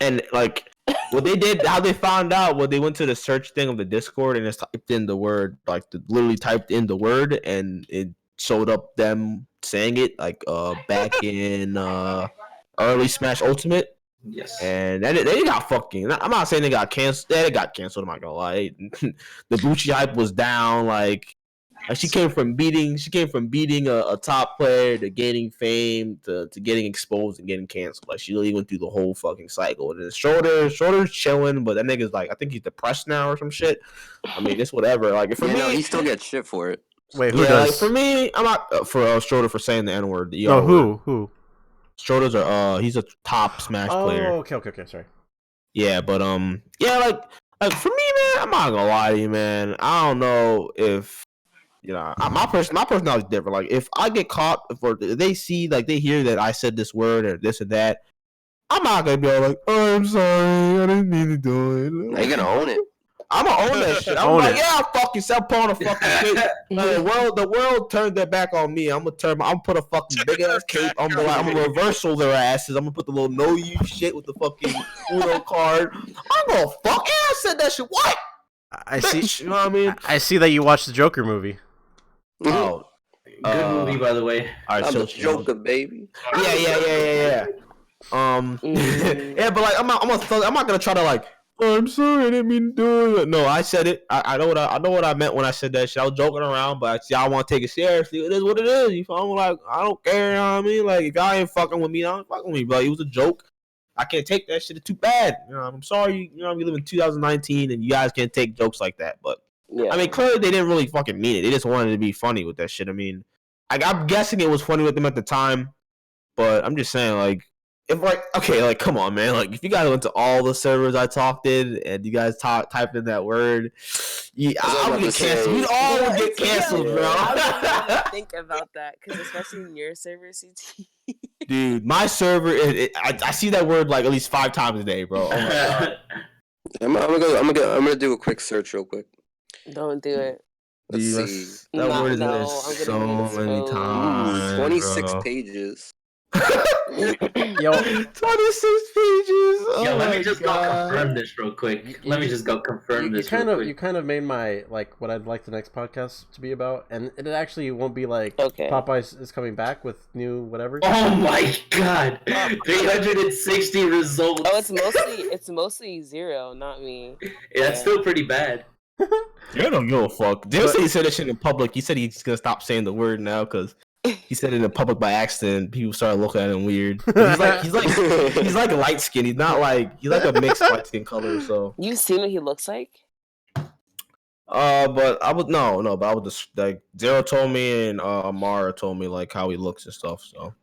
And like what they did, how they found out, they went to the search thing of the Discord and just typed in the word, literally typed in the word, and it showed up them saying it back in early Smash Ultimate. Yes. And they got fucking. I'm not saying they got canceled. They got canceled. I'm not gonna lie. The Bucci hype was down. Like she came from beating a top player to gaining fame to getting exposed and getting canceled. Like she really went through the whole fucking cycle. And then Shoulder's chilling, but that nigga's like, I think he's depressed now or some shit. I mean, it's whatever. Like for Yeah, me, no, he still gets shit for it. Wait, who yeah, does? like for me, I'm not for Schroeder for saying the N word. No, who? Schroeder's he's a top Smash player. Oh, okay, sorry. Yeah, but yeah, like for me, man, I'm not gonna lie to you, man. I don't know if my personality is different. Like if I get caught, or they see, like they hear that I said this word or this or that, I'm not gonna be all like, oh, I'm sorry, I didn't mean to do it. Now you're gonna own it. I'm gonna own that shit. I'm Own like, it. yeah, I'll fucking stop pulling a fucking cape. The world turned their back on me. I'm gonna put a fucking big ass cape. I'm gonna reversal their asses. I'm gonna put the little no you shit with the fucking Uno card. I'm gonna fuck. Yeah, I said that shit. What? I see. Bitch, you know what I mean? I see that you watched the Joker movie. Oh, Good movie, by the way. all right, I'm so a Joker, baby. yeah. Yeah, but like I'm not gonna try to like. Oh, I'm sorry, I didn't mean to do it. No, I said it. I know what I meant when I said that shit. I was joking around, but y'all want to take it seriously. It is what it is. You feel me? Like I don't care. You know what I mean? Like if y'all ain't fucking with me, I don't fucking with me. But it was a joke. I can't take that shit. It's too bad. You know, I'm sorry. You know, we live in 2019, and you guys can't take jokes like that. But Yeah. I mean, clearly they didn't really fucking mean it. They just wanted to be funny with that shit. I mean, I'm guessing it was funny with them at the time, but I'm just saying, like, if like, okay, like, come on, man. Like, if you guys went to all the servers I talked in, and you guys typed in that word, I would get canceled. We all would get canceled, bro. I wouldn't even think about that because especially in your server, CT. Dude, my server, I see that word like at least 5 times a day, bro. Oh my god. I'm gonna do a quick search real quick. Don't do it. Let's Dude, see. that No, word is in there I'm gonna so be many exposed. times. 26 bro. pages. Yo, 26 pages. Oh Yo, let my me just God. go confirm this real quick. Let me just go confirm you this kind real of quick. you kind of made my like what I'd like the next podcast to be about, and it actually won't be like Okay. Popeye is coming back with new whatever. Oh my god! 360 results. Oh, it's mostly 0, not me. Yeah, that's still pretty bad. You don't give a fuck. Dale said he said that shit in public. He said he's gonna stop saying the word now because he said it in public by accident. People started looking at him weird. He's like light skin. He's like a mixed light skin color. So You seen what he looks like? but I would but I would just like Zero told me and Amara told me like how he looks and stuff. So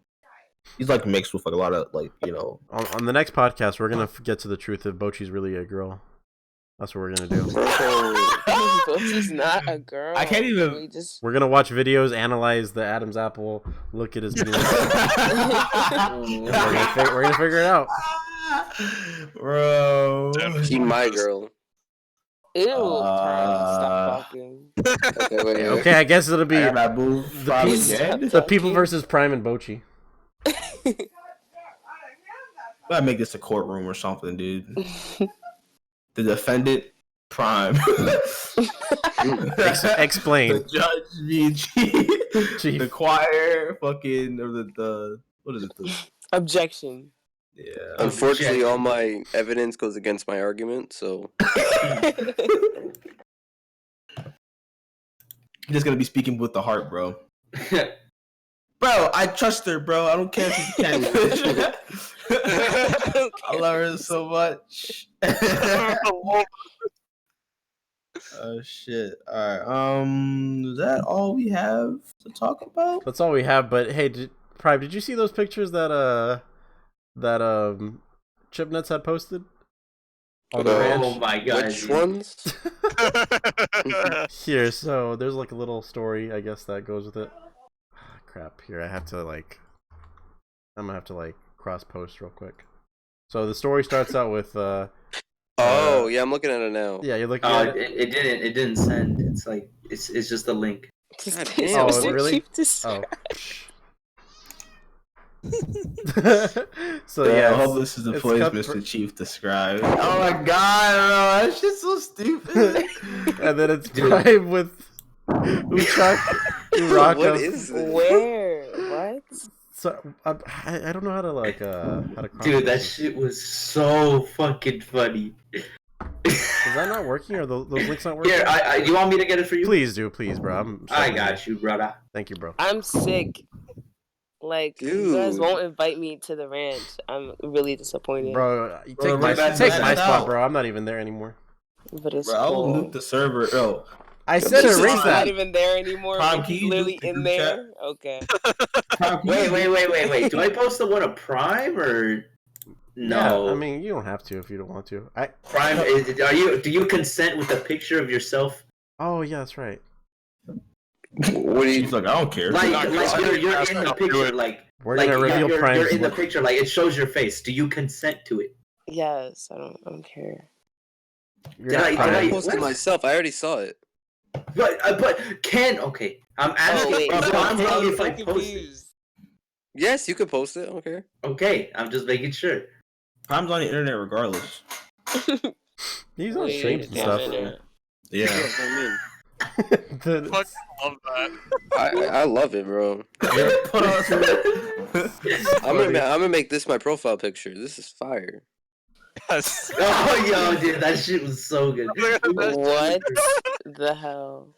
he's like mixed with like a lot of like On the next podcast, we're gonna get to the truth if Bochi's really a girl. That's what we're gonna do. She's not a girl. I can't even. We're gonna watch videos, analyze the Adam's apple, look at his penis. We're gonna figure it out, bro. She my girl. Ew, stop talking. Okay, wait. Okay, I guess it'll be the people versus Prime and Bochi. Gotta make this a courtroom or something, dude. The defendant, Prime. Explain. The judge, Chief. The choir, fucking, or the what is it? Objection. Yeah. Unfortunately, all my evidence goes against my argument, so. You're just gonna be speaking with the heart, bro. Bro, I trust her, bro. I don't care if she's a catfish. I love her so much. Oh shit! All right. Is that all we have to talk about? That's all we have. But hey, Prime, did you see those pictures that Chipnuts had posted on the ranch? Oh my god! Which ones? Here, so there's like a little story, I guess, that goes with it. Crap! Here, I'm gonna have to cross post real quick. So the story starts out with. Oh yeah, I'm looking at it now. Yeah, you're looking at it. It didn't send. It's like it's just a link. Oh, really? Oh. So yeah, I hope this is the place Mr. Chief described. Oh my god, bro, that shit's so stupid. And then it's Prime with Uraka. What is this? Where? What? So I don't know how to Dude, that shit was so fucking funny. Is that not working, or those links not working? Here, you want me to get it for you? Please, bro. I got you, brother. Thank you, bro. I'm sick. Like, you guys won't invite me to the ranch. I'm really disappointed. Bro, take my spot, bro. I'm not even there anymore. But it's bro, cool. I'll loot the server. Oh, I said erase I'm that. not even there anymore. Prime, He's literally in there. Okay. Wait. Do I post the one of Prime or no? Yeah, I mean, you don't have to if you don't want to. Prime, do you consent with a picture of yourself? Oh yeah, that's right. What do you? He's like, I don't care. Like you're in the picture, like We're gonna reveal Prime's you're in the look. picture, like it shows your face. Do you consent to it? Yes, I don't care. I posted myself. I already saw it. But okay. I'm asking if I post it. Yes, you could post it. I don't care. Okay, I'm just making sure. Prime's on the internet regardless. He's on streams and stuff. Yeah. I mean, Then Fuck, it's- I love that. I love it, bro. Put on some- I'm gonna make this my profile picture. This is fire. Yes. Oh, yo, dude, that shit was so good. What the hell?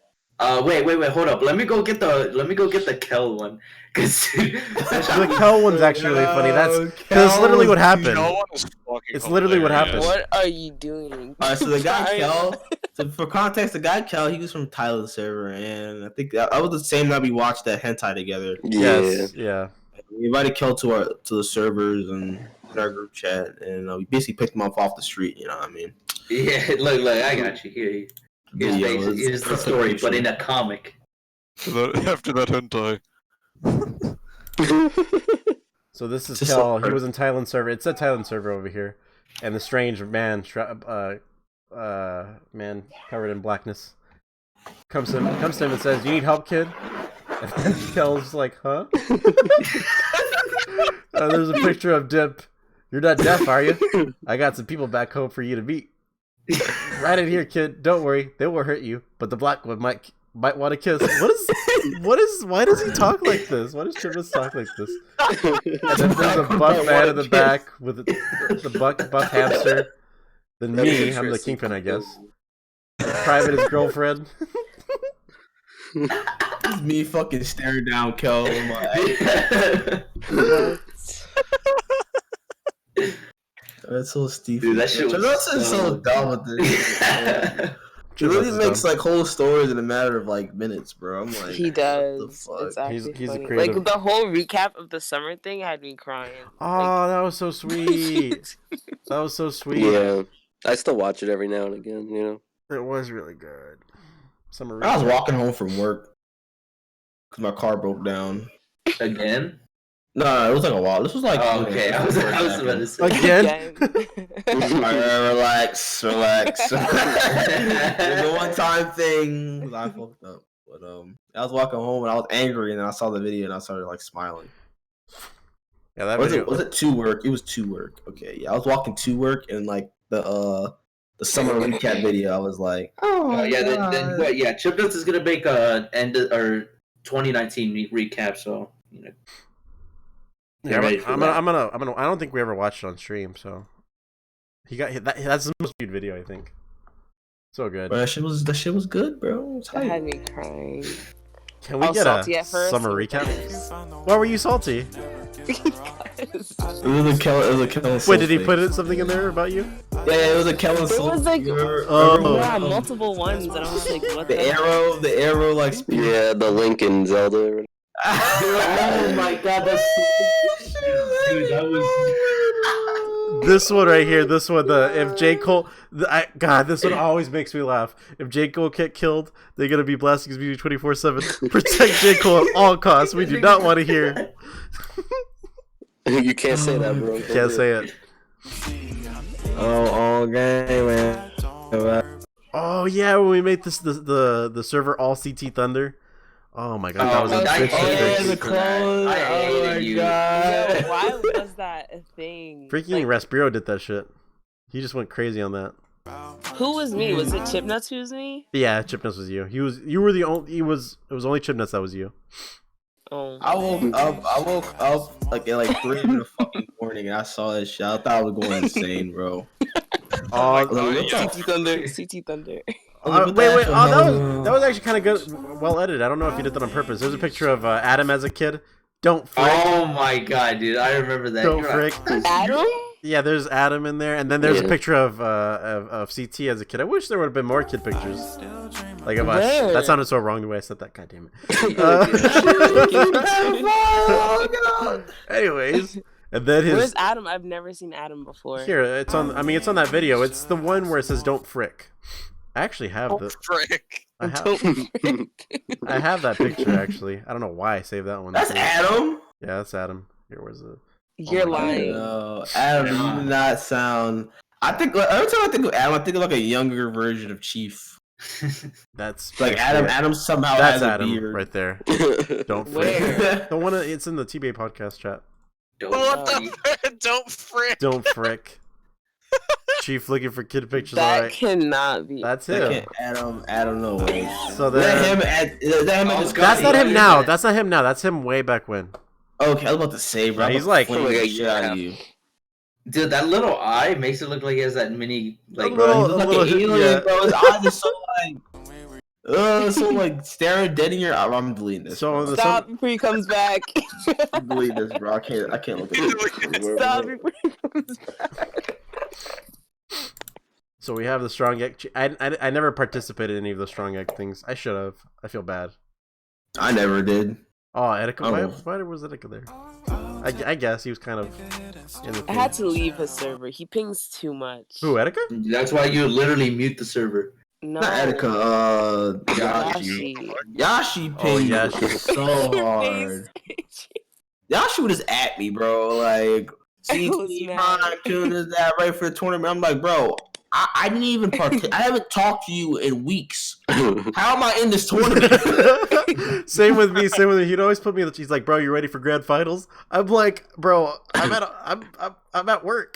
Wait, hold up. Let me go get the Kel one. Cause dude, that shit the was Kel one's so actually really funny. That's No, because it's literally what Kel happened. No one is fucking It's literally what hilarious. happened. What are you doing? Alright, so the guy Sorry. Kel. So for context, the guy Kel, he was from Tyler server, and I think that was the same night we watched that hentai together. Yeah. Yes, yeah. We invited Kel to the servers and in our group chat, and we basically picked him up off the street. You know what I mean? Yeah, look, I got you. Here's the story, but in a comic. After that hentai. So this is Just Kel. so- He was in Thailand server. It said Thailand server over here, and the strange man, man covered in blackness, comes to him and says, "You need help, kid?" And then Kel's like, "Huh?" There's a picture of Dip. You're not deaf, are you? I got some people back home for you to meet. Right in here, kid. Don't worry, they won't hurt you. But the black one might want to kiss. Why does he talk like this? Why does Chipmus talk like this? And then there's a buff man in the back with the buff hamster. Then That's me, I'm the interesting. kingpin, I guess. Private is girlfriend. It's me fucking staring down Kel. What? That's so stupid. Dude, that shit was Chipmus is so dumb with this. He really Chipmus is makes dumb. like whole stories in a matter of like minutes, bro. I'm like, He does. What the It's fuck? actually He's a funny. creative. Like the whole recap of the summer thing had me crying. Oh, that was so sweet. That was so sweet. Yeah. I still watch it every now and again, you know. It was really good. Summer I was recap. walking home from work because my car broke down. Again? No, it was like a while. This was like Oh, okay. I was about to say. Again? Alright, relax. It was a one-time thing. 'Cause I fucked up. But I was walking home and I was angry, and then I saw the video and I started like smiling. Yeah, that Was video. it to work? It was to work. Okay, yeah, I was walking to work and like the summer recap video. I was like, oh Yeah, then God. what? Yeah, Chip Nuts is gonna make a end or 2019 recap. So Yeah, get ready for that. I'm gonna. I don't think we ever watched it on stream, so he got hit. That's the most viewed video, I think. So good. Bro, that shit was good, bro. It was That hype. had me crying. Can we I was get salty a at first, summer and recap? then- Why were you salty? It was a Kellen. Wait, did he put something in there about you? Yeah, it was a Kellen. It was like, Oh. yeah, multiple ones, and I was like, what the arrow, like speed. Yeah, the Lincoln Zelda. Oh my god, that's dude, that was This one right here, this one, if J. Cole, God, this one always makes me laugh. If J. Cole get killed, they're gonna be blasting his music 24/7. Protect J. Cole at all costs. We do not want to hear. You can't say that, bro. Can't say it. Oh, game, man. Oh yeah, when we made this the server all CT Thunder. Oh my god, that was a my good God. shit Yeah, fix. the clone. I hated you. Yo, why was that a thing? Freaking Respiro did that shit. He just went crazy on that. Who was me? Was it Chipnuts who was me? Yeah, Chipnuts was you. You were the only. It was only Chipnuts that was you. Oh. I woke up like at like 3 in the fucking morning and I saw that shit. I thought I was going insane, bro. Oh, CT Thunder. CT Thunder. wait. Oh, that was actually kind of good. Well edited. I don't know if you did that on purpose. There's a picture of Adam as a kid. Don't frick. Oh my god, dude! I remember that. Don't You're frick. Adam? Yeah, there's Adam in there, and then there's a Yeah. picture of CT as a kid. I wish there would have been more kid pictures. Like of us. Where? That sounded so wrong the way I said that. God damn it. Anyways, and then his Where's Adam? I've never seen Adam before. here. It's on. I mean, it's on that video. It's the one where it says "Don't frick." I actually have the. Frick. I have, Don't frick. I have that picture actually. I don't know why I saved that one. That's Adam. Yeah, that's Adam. Here, where's it? You're Oh my God. lying. No, Adam, you do not sound. I think every time I think of Adam, I think of like a younger version of Chief. That's Like Adam. Adam somehow That's has a Adam beard. right there. Don't frick. Where? The one. It's in the TBA podcast chat. Don't What worry. the? Don't frick. Don't frick. Chief looking for kid pictures. That Alright, cannot be. that's That him. can't- Adam, no way. So Let him then, let him at the that's not him Yeah. now. That's not him now. That's him way back when. Okay, I was about to say, bro. Yeah, I'm he's about like- to flame Like the a shit year out and a of you. Dude, that little eye makes it look like he has that mini like. Bro, He looks like little- an alien, yeah. bro. His eyes are so like staring dead in your eye. I'm deleting this. So bro. the- Stop before he comes back. I'm deleting this, bro. I can't look at this. Stop before he comes back. So we have the strong egg. I never participated in any of the strong egg things. I should have. I feel bad. I never did. Oh, Etika. Oh. Why was Etika there? I guess he was kind of in the I thing. had to leave his server. He pings too much. Who, Etika? That's why you literally mute the server. No. Not Etika. Yashi. Yashi Oh, pinged Yashi. so hard. Yashi would just at me, bro. Like, I was CT mad. prime, doing this, that, right for the tournament. I'm like, bro, I didn't even I haven't talked to you in weeks. How am I in this tournament? Same with me. He'd always put me. He's like, bro, you ready for grand finals? I'm like, bro, I'm at work.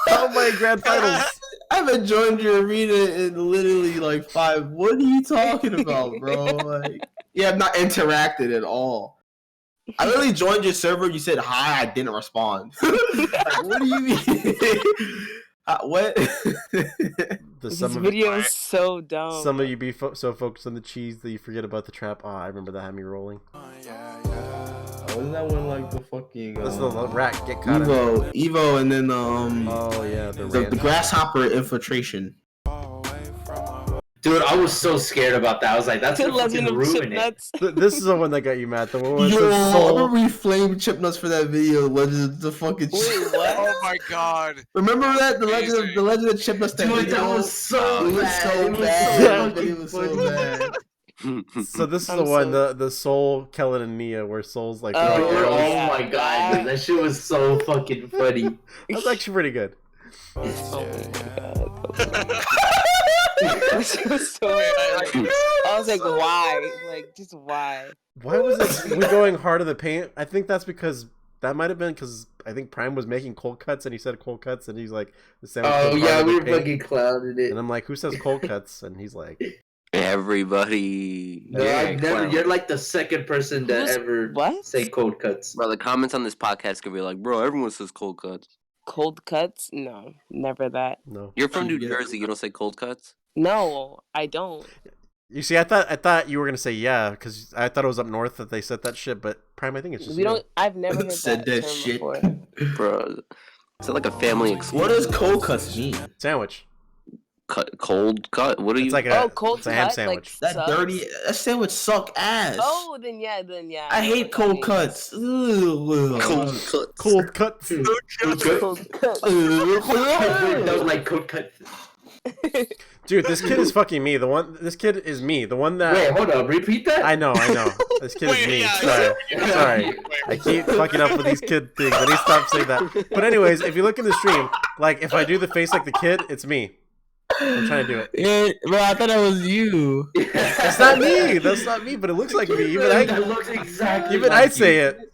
How am I in grand finals? I haven't joined your arena in literally like 5. What are you talking about, bro? Like, yeah, I've not interacted at all. I literally joined your server. You said hi. I didn't respond. Like, what do you mean? What? This video is so dumb. Some of you be so focused on the cheese that you forget about the trap. Oh, I remember that had me rolling. Wasn't that one like the fucking That's the rat get caught in. Evo, and then Oh yeah, the grasshopper infiltration. Dude, I was so scared about that. I was like, that's The gonna Legend fucking of ruin it. Chipnuts. This is the one that got you mad. The one where it Yo, says I soul. remember we flamed Chipnuts for that video. Legend the fucking. Wait, what? Oh my god. Remember that the Legend of Chipnuts. That Dude, video? that was so It was bad. so It was bad. so That fucking video was so funny. bad. So this is I'm the one, so- the Soul, Kellen, and Nia, where Soul's like, Oh, like Oh, girls. yeah. my god, dude, that shit was so fucking funny. That's actually pretty good. Oh my god. That shit was so funny. I was like, why? Like, just why? Why was it we going hard in the paint? I think that's because that might have been because I think Prime was making cold cuts and he said cold cuts and he's like the sandwich. Oh goes yeah, hard in we the were paint. fucking clouded it. And I'm like, who says cold cuts? And he's like, Everybody. No, I've never, you're like the second person to Who's- ever what? say cold cuts. Bro, the comments on this podcast could be like, bro, everyone says cold cuts. Cold cuts? No, never that. no. You're from New Yeah. Jersey, you don't say cold cuts? No, I don't. You see, I thought you were gonna say yeah because I thought it was up north that they said that shit, but Prime, I think it's just We you. don't. I've never heard Said that that term shit. before. Bro, is it like a family What exclusive? does cold cuts mean? Sandwich. Cold cut? What are you? It's like a Oh, cold it's a ham cut, sandwich. like- That Sucks. dirty. That sandwich suck ass. Oh, then yeah. I know hate what cold that cuts. Ugh. cold cuts. Cold cuts. means. Cold cuts. Don't like cold cuts. Dude, this kid is fucking me. This kid is me. The one that Wait, hold up, repeat that? I know. This kid is Wait, me. yeah, Sorry. I keep fucking up with these kid things. I need to stop saying that. But anyways, if you look in the stream, like if I do the face like the kid, it's me. I'm trying to do it. Yeah, bro, I thought that was you. That's not me. That's not me. But it looks like me. That looks exactly Even like I'd say you. it.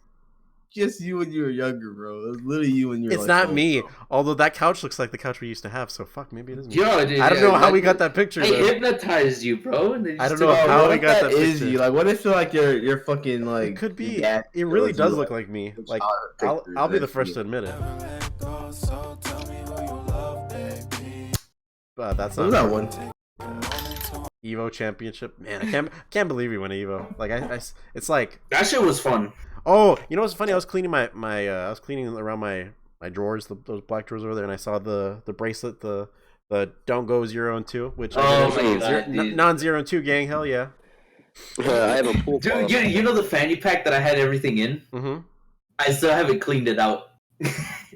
Just you when you were younger, bro. It was literally you when you were. It's like, not 12, me. bro. Although that couch looks like the couch we used to have. So fuck, maybe it is me. Yo, dude, I don't yeah, know how like- we got that picture. I Though. hypnotized you, bro. And then you I don't stood know up. how What we if got that is picture. you? Like, what if like you're fucking like? It could be. your dad It really shows you, does look like me. Like I'll be the first to admit it. That's What not was that one? Evo Championship. Man, I can't believe we went Evo. Like it's like, That shit was fun. oh, you know what's funny? I was cleaning I was cleaning around my drawers, those black drawers over there, and I saw the bracelet, the don't go 0 and 2, which Oh is my God, dude. non-0 and 2 gang. Hell yeah. I have a pool ball. Dude, you know the fanny pack that I had everything in? Mm-hmm. I still haven't cleaned it out.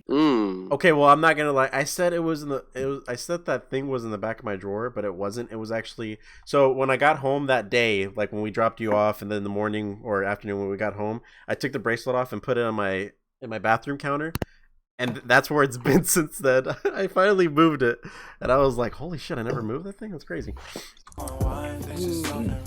Okay, well, I'm not gonna lie. I said I said that thing was in the back of my drawer, but it wasn't. It was actually. So when I got home that day, like when we dropped you off, and then in the morning or afternoon when we got home, I took the bracelet off and put it on in my bathroom counter, and that's where it's been since then. I finally moved it, and I was like, "Holy shit! I never moved that thing. That's crazy."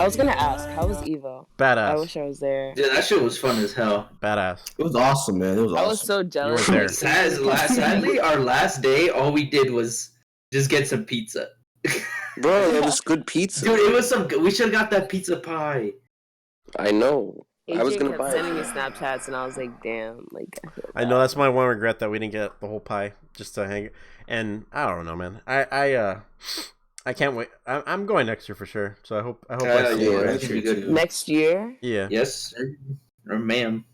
I was gonna ask, how was Evo? I Badass. wish I was there. Yeah, that shit was fun as hell. Badass. It was awesome, man. It was I awesome. was so jealous. You weren't like, there. Sadly, our last day, all we did was just get some pizza. Bro, that was good pizza. Dude, it was some. We should have got that pizza pie. I know. I was Adrian gonna kept buy sending me it. Snapchats, and I was like, damn, like I feel I know that's my one regret that we didn't get the whole pie just to hang. And I don't know, man. I can't wait. I'm going next year for sure. So I hope I see you yeah, guys. that's Should be true, good. too. next year. Yeah. Yes, sir. Or ma'am.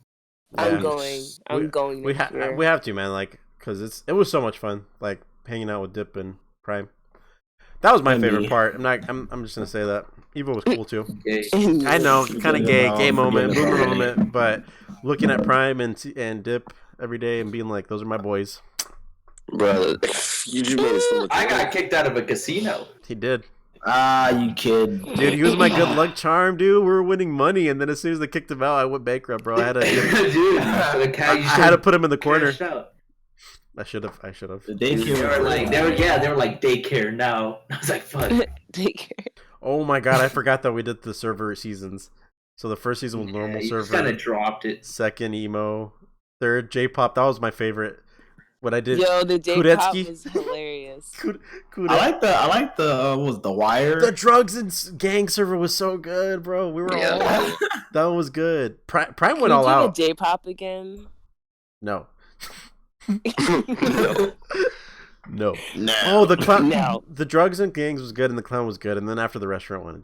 I'm Yeah. going. I'm going We next year. we have to, man. Like, cause it was so much fun. Like hanging out with Dip and Prime. That was my favorite part. I'm just gonna say that. Evo was cool too. Okay. I know, kind of gay Forget moment, about boomer it. moment, but looking at Prime and Dip every day and being like, those are my boys. Bro, you just made us look. I got kicked out of a casino. He did. Ah, you kid. Dude, he was my good luck charm, dude. We were winning money, and then as soon as they kicked him out, I went bankrupt, bro. I had to, Dude, the cat, I had to put him in the corner. cashed out. I should have. The daycare They were like, they were like daycare now. I was like, fuck. Take care. Oh my god, I forgot that we did the server seasons. So the first season was normal You just server, kind of dropped it. second emo, third J-pop. That was my favorite. What I did. Yo, the J-pop Kudetsky. was hilarious. I like the what was it, the wire? The drugs and gang server was so good, bro. We were all that one was good. Prime Can went all we out. do the J-pop again? No. No. No. No. Oh, the clown. No. The drugs and gangs was good, and the clown was good, and then after the restaurant one,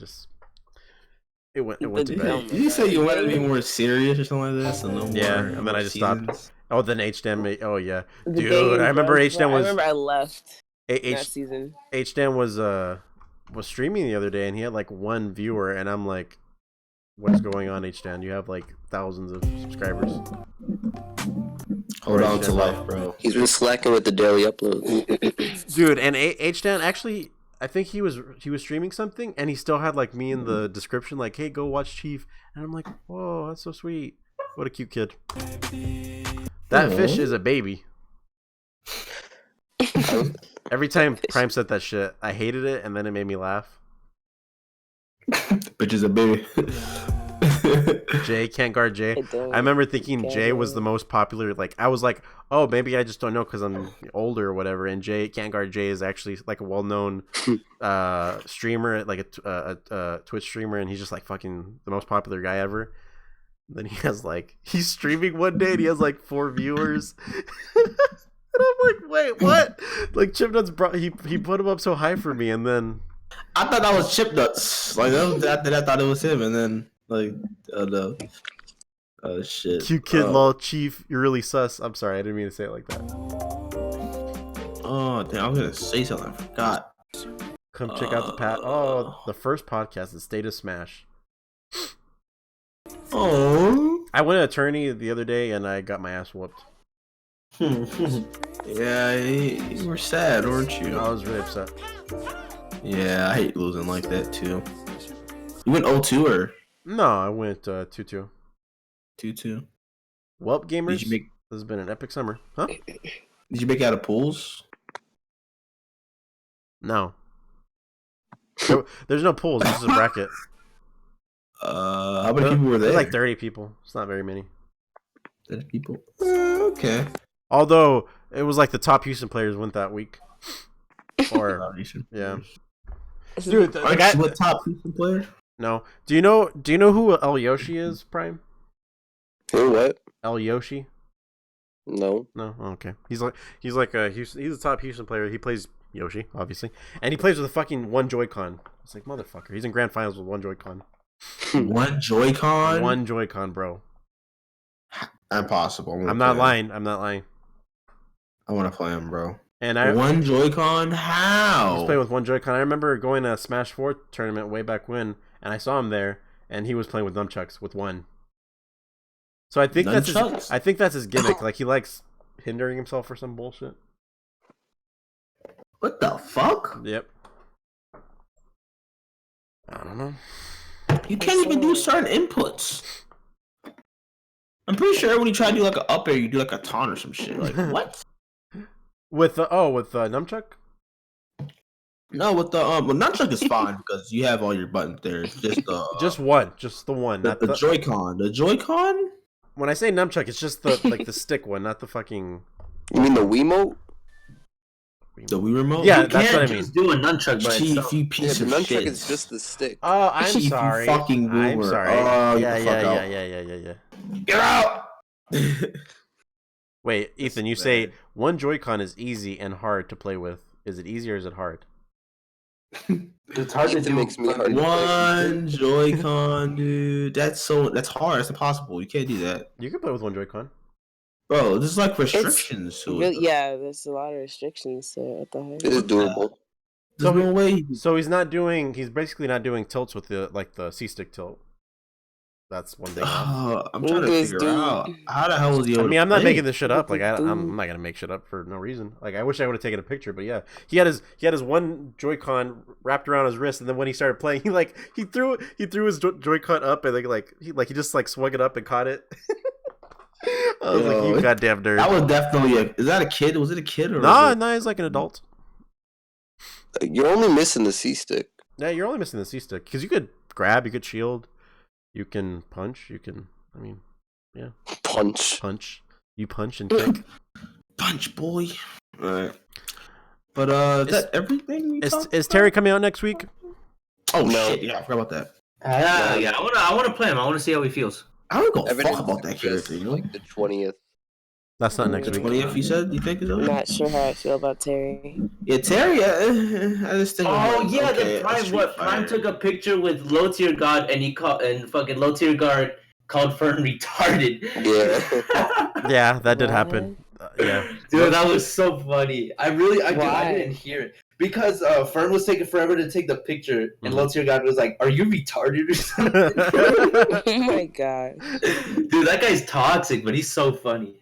it went to The- bed. Did you say you wanted to be more serious or something like this? And no Yeah, more, and then more I just stopped. seasons? Oh, then H-Dan. Oh yeah, The dude. gang and I remember drugs, H-Dan bro. was I remember I left that H season. Dan was streaming the other day, and he had like one viewer, and I'm like, "What's going on, H-Dan? You have like thousands of subscribers." Hold on to life, bro. He's been slacking with the daily uploads. Dude, and H-Dan actually, I think he was streaming something, and he still had like me in the description, like, "Hey, go watch Chief," and I'm like, "Whoa, that's so sweet. What a cute kid." That fish is a baby. Every time Prime said that shit, I hated it, and then it made me laugh. Bitch is a baby. Jay can't guard Jay. It don't. I remember thinking Can't Jay was guard. the most popular. Like, I was like, oh, maybe I just don't know because I'm older or whatever. And Jay can't guard Jay is actually like a well-known streamer, like a Twitch streamer, and he's just like fucking the most popular guy ever. Then he has like he's streaming one day and he has like 4 viewers. And I'm like, wait, what? Like Chipnuts brought he put him up so high for me, and then I thought that was Chip Nuts. Like I thought it was him, and then like no. Oh shit. cute kid lol Chief, you're really sus. I'm sorry, I didn't mean to say it like that. Oh damn! I was gonna say something. I forgot. Come check out the first podcast, the State of Smash. Oh. I went to attorney the other day and I got my ass whooped. Yeah, you were sad, weren't you? I was really upset. Yeah, I hate losing like that too. You went 0-2 or No, I went 2-2. 2-2? Welp gamers, Did you make this has been an epic summer. Huh? Did you make out of pools? No. There's no pools, this is a bracket. How many people were there? There's like 30 people. It's not very many. 30 people. Okay. Although it was like the top Houston players went that week. Or yeah. Dude, the Aren't guy, you a top Houston player? no. Do you know who El Yoshi is, Prime? Who, what? El Yoshi? No. No? Oh, okay. He's a top Houston player. He plays Yoshi, obviously. And he plays with a fucking one Joy-Con. It's like, motherfucker. He's in grand finals with one Joy-Con. One Joy-Con? One Joy-Con, bro. Impossible. I'm not lying. I'm not lying. I want to play him, bro. And I One Joy-Con? How? He's playing with one Joy-Con. I remember going to a Smash 4 tournament way back when, and I saw him there, and he was playing with nunchucks with one. So I think that's his gimmick. Like he likes hindering himself for some bullshit. What the fuck? Yep. I don't know. You can't even do certain inputs. I'm pretty sure when you try to do like an up air, you do like a taunt or some shit. Like what? With nunchuck? No, with the well, nunchuck is fine because you have all your buttons there. It's just the Just one, just the one, not the Joy-Con. The Joy-Con. When I say nunchuck, it's just the like the stick one, not the fucking. You mean the Wiimote? The Wii remote. Yeah, You that's what I can't mean. just do a nunchuck by Chief, itself. you Yeah, piece the of nunchuck shit. is just the stick. Oh, I'm Chief, you sorry. fucking I'm boomer. sorry. Oh, yeah, get the fuck yeah. out. Get out. Wait, Ethan, you That's say bad. one Joy-Con is easy and hard to play with. Is it easy or is it hard? It's hard to Ethan do. makes me hard. One Joy-Con, dude. That's hard. That's impossible. You can't do that, You can play with one Joy-Con. bro. There's like restrictions to it. Yeah, there's a lot of restrictions to it. What the heck? It is doable. There's no way. So he's basically not doing tilts with the C-stick tilt. That's one thing. I'm trying to This figure dude. out how the hell was he I able mean, to I'm not play? making this shit up. Like, I'm Boom. not gonna make shit up for no reason. Like, I wish I would have taken a picture, but yeah, he had his one Joy-Con wrapped around his wrist, and then when he started playing, he threw his Joy-Con up, and he just like swung it up and caught it. I was like, you goddamn nerd. That was definitely is that a kid? Was it a kid or? No, he's like an adult. You're only missing the C stick. Yeah, you're only missing the C-stick because you could grab, you could shield, you can punch, yeah, Punch. you punch and kick. Punch, boy. All right. But is that everything? We talked Is about? Terry coming out next week? Oh No. shit! Yeah, I forgot about that. Yeah, I want to play him. I want to see how he feels. I don't go Evidence fuck about that suggests character. You know, like the 20th. That's not next the week. 20th. You said you think is I'm over? not sure how I feel about Terry. Yeah, Terry. I just think. Oh yeah, okay, the Prime. Street What Prime Fighter. took a picture with Low Tier God, and fucking Low Tier God called Fern retarded. Yeah. Yeah, that did What? happen. Yeah. Dude, that was so funny. I Why? didn't hear it because Fern was taking forever to take the picture, and Mhm. Low Tier God was like, "Are you retarded or something?" Oh my god. Dude, that guy's toxic, but he's so funny.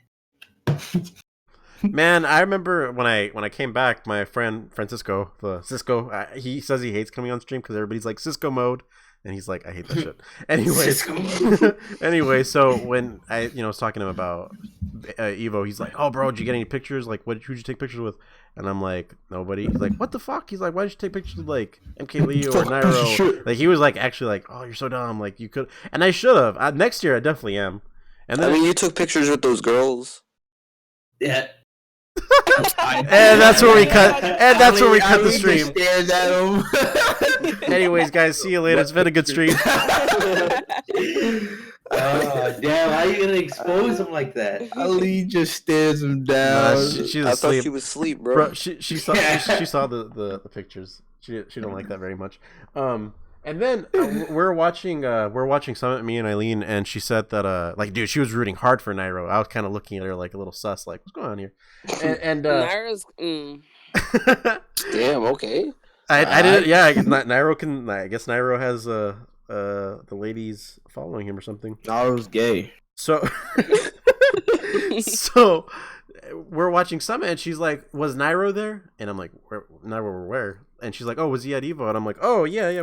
Man, I remember when I came back, my friend Francisco, he says he hates coming on stream because everybody's like Cisco mode, and he's like, I hate that shit. Anyways, anyway, so when I was talking to him about Evo, he's like, oh bro, did you get any pictures? Like, who'd you take pictures with? And I'm like, nobody. He's like, what the fuck? He's like, why did you take pictures with like MK Leo or Nairo? Like, he was like actually like, oh, you're so dumb. Like, you could, and I should have. Next year, I definitely am. And then I mean, you took pictures with those girls. Yeah. and that's where we cut. And that's where we cut the stream. Stares at him. Anyways, guys, see you later. It's been a good stream. Damn, how you gonna expose him like that? Ali just stares him down. Nah, she's I thought asleep. she was asleep, bro. Bro, she saw the pictures. She don't like that very much. And then we're watching Summit, me and Eileen, and she said that like, dude, she was rooting hard for Nairo. I was kind of looking at her like a little sus, like, what's going on here? And Naira's. Damn. Okay. I didn't. Yeah, I guess Nairo can. I guess Nairo has the ladies following him or something. Nairo's gay. So so we're watching Summit, and she's like, was Nairo there? And I'm like, Nairo where? And she's like, oh, was he at Evo? And I'm like, oh yeah.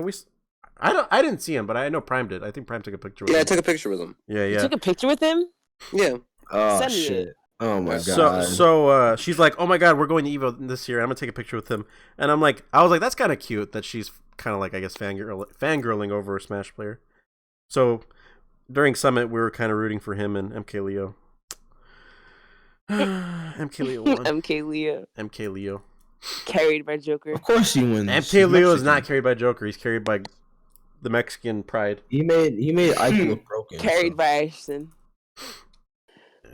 I didn't see him, but I know Prime did. I think Prime took a picture with him. Yeah, I took a picture with him. Yeah. You took a picture with him? Yeah. Oh Send me shit. it. Oh my god. So she's like, oh my god, we're going to Evo this year. I'm gonna take a picture with him. And I was like, that's kind of cute that she's kind of like, I guess, fangirling over a Smash player. So during Summit, we were kind of rooting for him and MK Leo. MK Leo won. MK Leo. Carried by Joker. Of course he wins. MK Leo is not carried by Joker. He's carried by the Mexican pride. He made Ike look broken. Carried by Ashton.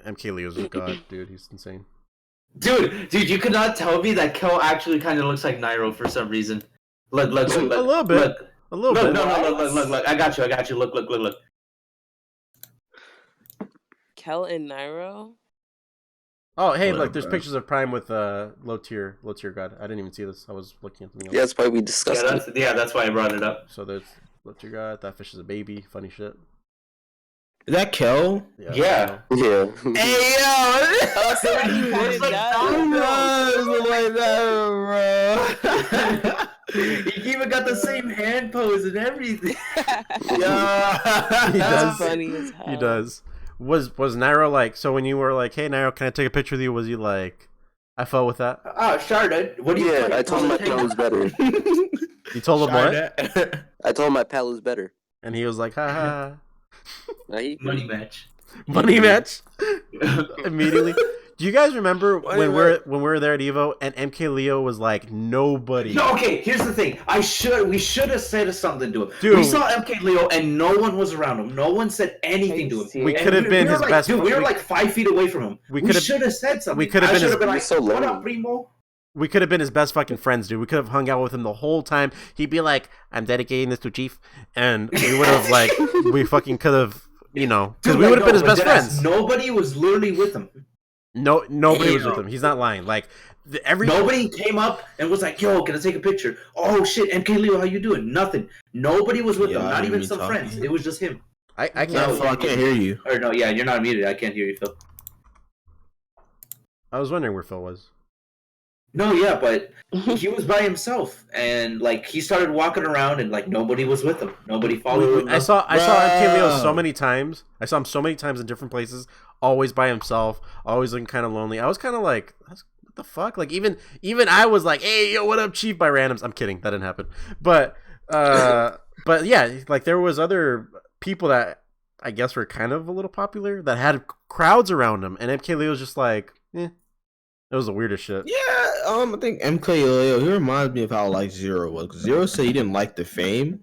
MK Leo's a god, dude. He's insane. Dude, you could not tell me that Kel actually kind of looks like Nairo for some reason. Look. A little bit. Look. A little Look, bit. look. I got you. Look. Kel and Nairo? Oh, hey, Whatever, look, there's bro. pictures of Prime with low tier god. I didn't even see this. I was looking at something else. Yeah, that's why we discussed it. That's why I brought it up. So there's low tier god. That fish is a baby. Funny shit. Is that Kel? Yeah. Yeah. Hey yo! Oh, so he kind of does. He even got the same hand pose and everything. Yeah. He does. That's funny as hell. He does. Was Nairo like? So when you were like, "Hey Nairo, can I take a picture with you?" Was he like? I fell with that. Oh, Sharda, what do you? Yeah, I told him my pal was better. You told him what? I told him my pal was better. And he was like, ha ha. Money match. Money match. Immediately. Do you guys remember when we were there at Evo and MK Leo was like nobody? No, okay. Here's the thing. We should have said something to him. Dude. We saw MK Leo and no one was around him. No one said anything to him. We could have been his best. Dude, we were like 5 feet away from him. We should have said something. We could have been like, so what up, Primo? We could have been his best fucking friends, dude. We could have hung out with him the whole time. He'd be like, "I'm dedicating this to Chief," and we would have like, we fucking could have, you know, because we would have been his best friends. Nobody was literally with him. Nobody was with him. He's not lying. Like nobody came up and was like, "Yo, can I take a picture?" Oh shit, MK Leo, how you doing? Nothing. Nobody was with him. Not even some friends. It was just him. I can't. No, I can't hear you. Or no, yeah, you're not muted. I can't hear you, Phil. I was wondering where Phil was. No, yeah, but he was by himself, and like he started walking around, and like nobody was with him. Nobody followed him. I saw MK Leo so many times. I saw him so many times in different places, always by himself, always looking kind of lonely. I was kind of like, what the fuck? Like even I was like, hey, yo, what up, Chief? By randoms. I'm kidding, that didn't happen. But yeah, like there was other people that I guess were kind of a little popular that had crowds around him, and MK Leo was just like, it was the weirdest shit. Yeah, I think MKLeo, he reminds me of how like Zero was. 'Cause Zero said he didn't like the fame.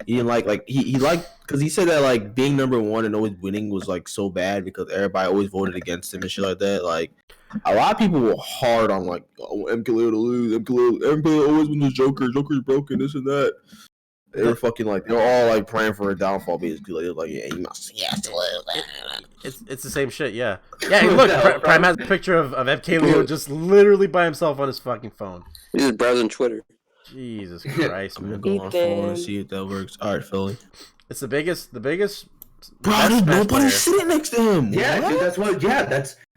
He didn't like he liked because he said that like being number one and always winning was like so bad because everybody always voted against him and shit like that. Like a lot of people were hard on like MKLeo to lose. MKLeo always wins the Joker. Joker's broken. This and that. They were fucking like they were all like praying for a downfall basically. Like, they were like yeah, you must to lose. It's the same shit, yeah. Yeah, look, Prime has a picture of MK Leo just literally by himself on his fucking phone. He's just browsing Twitter. Jesus Christ, man. I'm gonna go on phone and see if that works. All right, Philly. It's the biggest. Bro, dude, nobody's sitting next to him. Yeah, dude,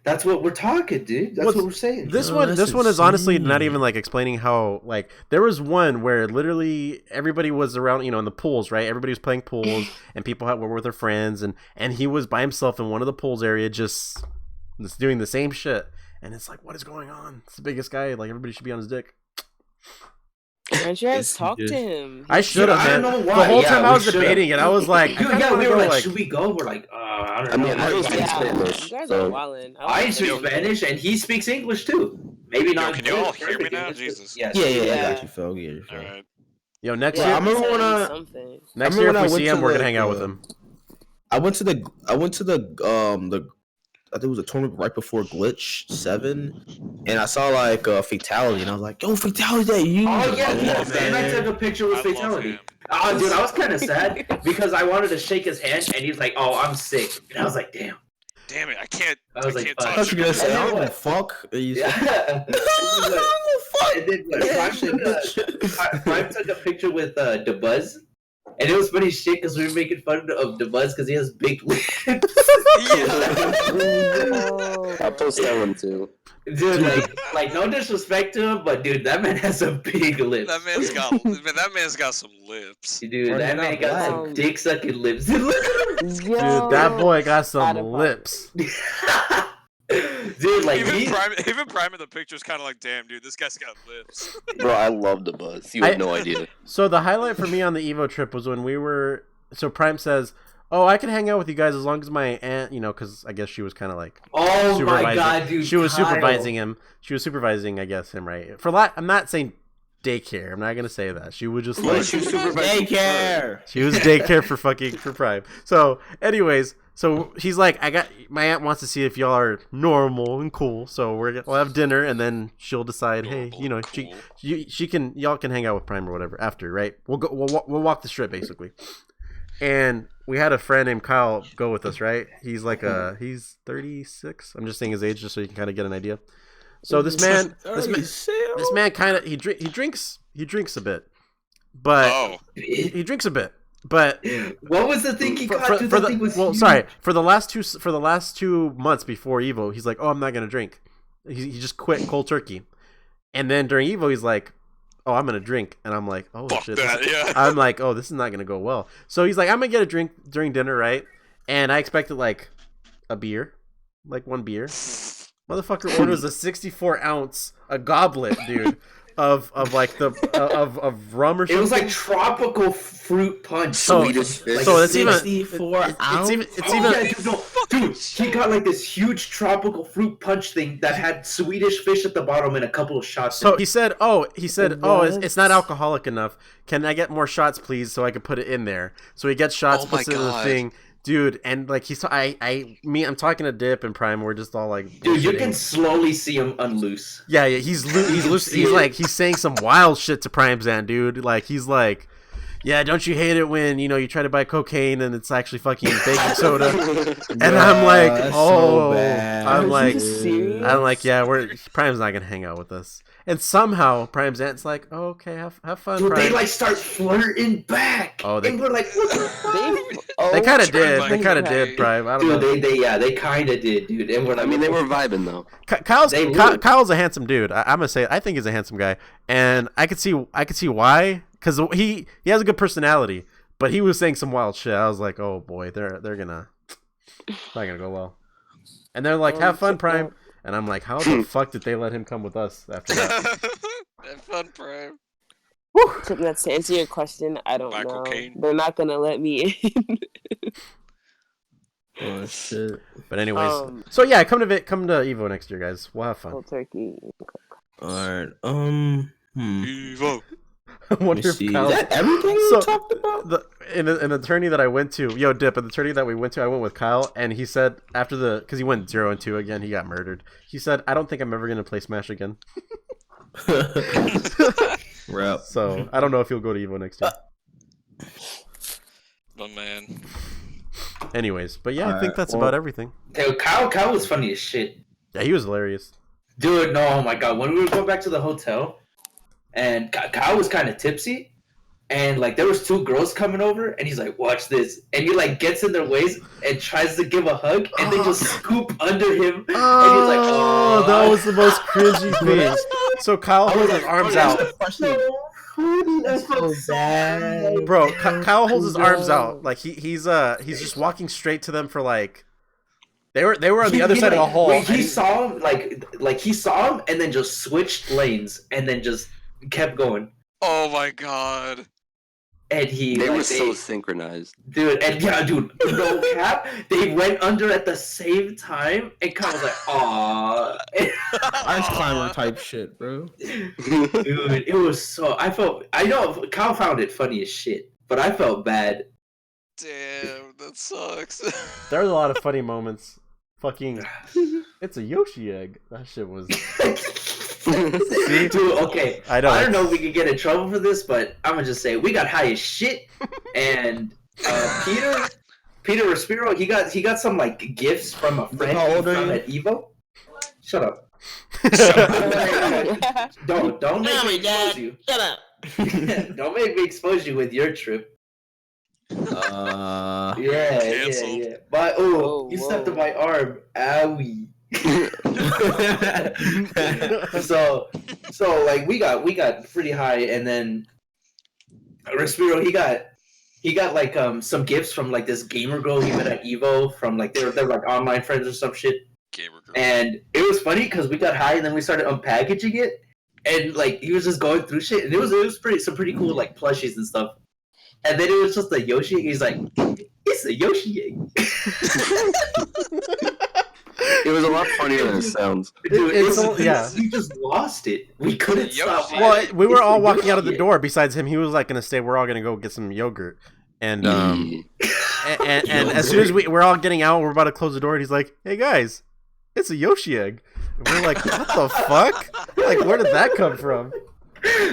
that's what we're talking, dude. That's what we're saying. This one is honestly not even like explaining how like there was one where literally everybody was around, you know, in the pools, right? Everybody was playing pools and people were with their friends and he was by himself in one of the pools area just doing the same shit. And it's like, what is going on? It's the biggest guy. Like everybody should be on his dick. Why you guys talk to him? I should have, man. The whole time I was debating it, I was like, we were like, should we go? We're like, I don't know. I don't speak Spanish. You guys are wildin'. I speak Spanish, and he speaks English too. Maybe not. Can you all hear me now? Jesus. Yeah. I got you, Phil. Yeah, All right. Yo, next year, year, I remember next year if we see him, we're gonna hang out with him. I went to the I think it was a tournament right before Glitch 7, and I saw like a Fatality, and I was like, "Yo, Fatality, that you!" Oh yeah, and I took a picture with Fatality. Oh, dude, I was kind of sad because I wanted to shake his hand, and he's like, "Oh, I'm sick," and I was like, "Damn." Damn it! I can't. I was like, can't fuck. touch I was you. gonna say, "Oh fuck!" Yeah. And then Prime took a picture with the Buzz. And it was funny shit because we were making fun of the Buzz because he has big lips. I'll post that one too. Dude, like no disrespect to him, but dude, that man has some big lips. That man's got some lips. Dude, that man got some dick sucking lips. Dude, that boy got some lips. Dude, like even Prime in the picture is kind of like, damn, dude, this guy's got lips. Bro, I love the Buzz. You have no idea. So the highlight for me on the Evo trip was when we were. So Prime says, "Oh, I can hang out with you guys as long as my aunt, you know, because I guess she was kind of like, oh my god, dude, she was supervising him. She was supervising, I guess, him, right? I'm not saying daycare. I'm not gonna say that. She would just like she was supervising daycare. She was daycare for Prime. So, anyways. So he's like, my aunt wants to see if y'all are normal and cool. So we'll have dinner, and then she'll decide, hey, you know, y'all can hang out with Prime or whatever after, right? We'll walk the strip basically. And we had a friend named Kyle go with us, right? He's like he's 36. I'm just saying his age just so you can kind of get an idea. So this man kind of he drinks a bit, but he drinks a bit. But what was the thing he got? For the last 2 months before Evo, he's like, "Oh, I'm not gonna drink." He just quit cold turkey, and then during Evo, he's like, "Oh, I'm gonna drink," and I'm like, "Oh fuck shit!" Yeah. I'm like, "Oh, this is not gonna go well." So he's like, "I'm gonna get a drink during dinner, right?" And I expected like a beer, like one beer, Motherfucker orders a 64-ounce a goblet, dude, of like the of rum or something. It was like tropical fruit punch. Swedish fish. Like So it's even 64 ounce. it's even yeah, dude, he got like this huge tropical fruit punch thing that had Swedish fish at the bottom and a couple of shots. So he said, it's not alcoholic enough. Can I get more shots, please, so I can put it in there? So he gets shots, puts it in the thing, dude. And like I'm talking to Dip and Prime. We're just all like, dude, you can slowly see him unloose. Yeah, he's loose. He's saying some wild shit to Prime Zan, dude. Like he's like, yeah, don't you hate it when you try to buy cocaine and it's actually fucking baking soda? And I'm like, oh, I'm like, yeah, Prime's not gonna hang out with us. And somehow Prime's aunt's like, oh, okay, have fun. Dude, Prime. they like start flirting back. Oh, and we're like, what the fuck? They kind of did. They kind of did, Prime. I don't know. They kind of did, dude. And we're like, I mean, they were vibing though. Kyle's a handsome dude. I'm gonna say I think he's a handsome guy, and I could see why, because he has a good personality. But he was saying some wild shit. I was like, oh boy, they're gonna it's not gonna go well. And they're like, have fun, Prime. And I'm like, how the fuck did they let him come with us after that? Have fun, Prime. So that's to answer your question. I don't know. Cocaine. They're not gonna let me in. Oh shit! But anyways, so yeah, come to Evo next year, guys. We'll have fun. Cold turkey. All right. Evo. I wonder if Kyle... Is that everything we talked about? An attorney that I went to, Dip, an attorney that we went to, I went with Kyle, and he said because he went 0-2 again, he got murdered. He said, I don't think I'm ever gonna play Smash again. Rap. So I don't know if he'll go to Evo next year. But man. Anyways, but yeah, I think that's about everything. Dude, Kyle was funny as shit. Yeah, he was hilarious. Dude, no, oh my god. When we were going back to the hotel, and Kyle was kind of tipsy, and like there was two girls coming over, and he's like, watch this. And he like gets in their waist and tries to give a hug, and they just scoop under him. And he's like, oh, that was the most cringy thing. So Kyle holds his arms out. That's so bad. Bro, Kyle holds his arms out. Like he's just walking straight to them for like they were on the other side of the hall. Wait, he saw him like he saw him and then just switched lanes and then just kept going. Oh my god. And they were so synchronized. Dude, and yeah, dude, no cap, they went under at the same time, and Kyle was like, aww. Ice climber type shit, bro. Dude, it was so, I know Kyle found it funny as shit, but I felt bad. Damn, that sucks. There was a lot of funny moments. Fucking, it's a Yoshi egg. That shit was... See? Dude, okay. I don't know if we could get in trouble for this, but I'm gonna just say we got high as shit. And Peter Respiro, he got some like gifts from a friend he found at Evo. Shut up. Don't make me expose you. Shut up. Don't make me expose you with your trip. Yeah. But you stepped on my arm. Owie. so like we got pretty high, and then Respiro he got like some gifts from like this gamer girl he met at Evo from like they're like online friends or some shit. Gamer girl. And it was funny because we got high and then we started unpackaging it, and like he was just going through shit, and it was pretty cool like plushies and stuff. And then it was just a Yoshi. He's like, it's a Yoshi egg. It was a lot funnier than it sounds. Dude, we just lost it. We couldn't stop. Well, we were all walking out of the door. Besides him, he was like gonna stay. We're all gonna go get some yogurt, and and as soon as we're all getting out, we're about to close the door, and he's like, "Hey guys, it's a Yoshi egg." And we're like, "What the fuck? Like, where did that come from?"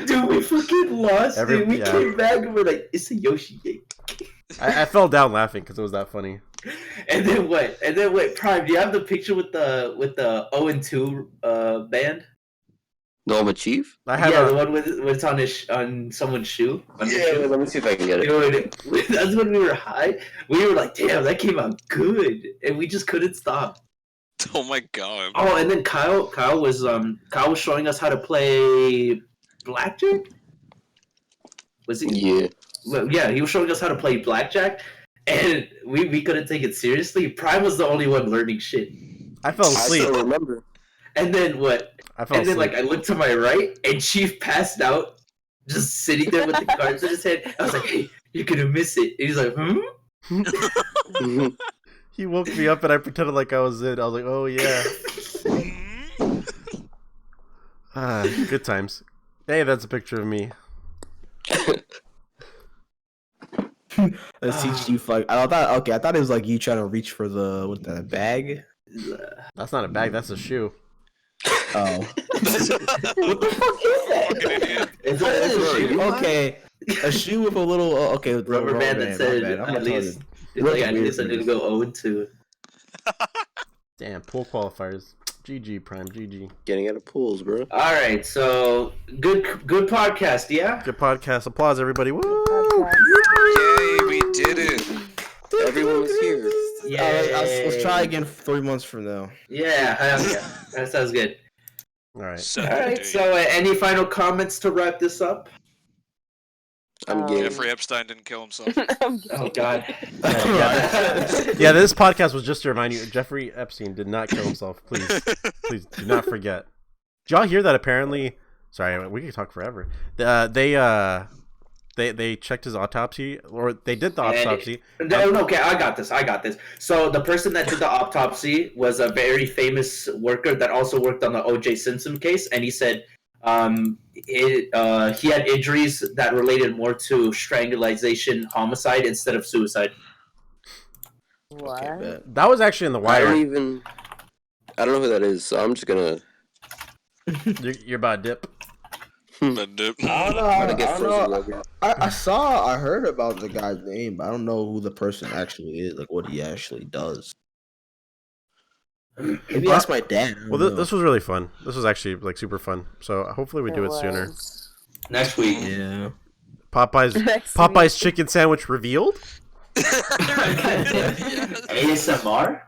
Dude, we fucking lost it. We came back and we're like, it's a Yoshi egg. I fell down laughing because it was that funny. And then what? Prime, do you have the picture with the 0-2 band? No, but Chief? I have the one with it's on someone's shoe. Yeah, let me see if I can get it. Dude, that's when we were high. We were like, damn, that came out good, and we just couldn't stop. Oh my god. Oh, and then Kyle was showing us how to play blackjack. Was he? Yeah. Well, yeah, he was showing us how to play blackjack, and we couldn't take it seriously. Prime was the only one learning shit. I fell asleep. I still remember. And then what? I fell And then asleep. like I looked to my right, and Chief passed out, just sitting there with the cards in his hand. I was like, "Hey, you're gonna miss it." And he's like, "Hmm." He woke me up and I pretended like I was in. I was like, oh yeah. Good times. Hey, that's a picture of me. Let's teach you fuck. I thought it was like you trying to reach for the bag. That's not a bag, that's a shoe. Oh. What the fuck is that? Fucking idiot. It's a shoe. Okay. A shoe with a little okay with Rubber band that said at least. It's like at least I didn't go 0-2. Damn, pool qualifiers. GG, Prime, GG. Getting out of pools, bro. All right, so good podcast, yeah. Good podcast. Applause, everybody. Woo! Yay, we did it. Everyone was here. Yeah, let's try again 3 months from now. Yeah, that sounds good. All right. All right, so any final comments to wrap this up? I'm gay. Jeffrey Epstein didn't kill himself. Oh God. Yeah, this podcast was just to remind you, Jeffrey Epstein did not kill himself. Please do not forget. Did y'all hear that? Apparently, sorry, we could talk forever. They checked his autopsy, or they did the autopsy. Okay, I got this. So the person that did the autopsy was a very famous worker that also worked on the O.J. Simpson case, and he said he had injuries that related more to strangulation, homicide instead of suicide. What? Okay, That was actually in the I wire. don't know who that is, so I'm just gonna. You're about to dip. The dip. I Gotta get frozen over. I heard about the guy's name, but I don't know who the person actually is, like what he actually does. Maybe ask my dad. I don't Well, know. this was really fun. This was actually like super fun. So hopefully we do it sooner. Next week. Yeah. Popeye's chicken sandwich revealed. ASMR.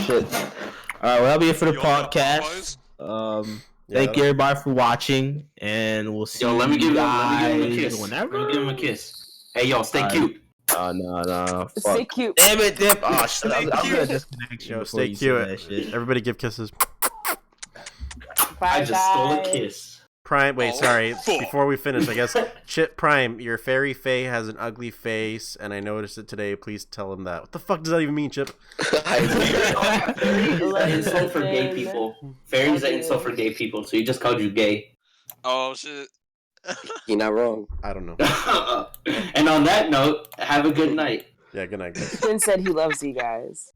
Shit. All right, well, that'll be it for the You all got podcast. Popeyes? Thank you everybody for watching, and we'll see. Yo, let me give him a you kiss. guys Let whenever. me give him a kiss. Hey, yo, stay cute. No. Stay Fuck. cute. Damn it, Dip. Oh, shit. I'm gonna cute. disconnect you Yo, before stay you say that cute. shit. Everybody give kisses. Bye, I just stole a guys. kiss. Prime, wait, Oh, sorry. fuck. Before we finish, I guess Chip Prime, your fairy fae has an ugly face, and I noticed it today. Please tell him that. What the fuck does that even mean, Chip? Fairies is an insult for gay people. Fairies is an insult for gay people, so he just called you gay. Oh shit. You're not wrong. I don't know. And on that note, have a good night. Yeah, good night, guys. Finn said he loves you guys.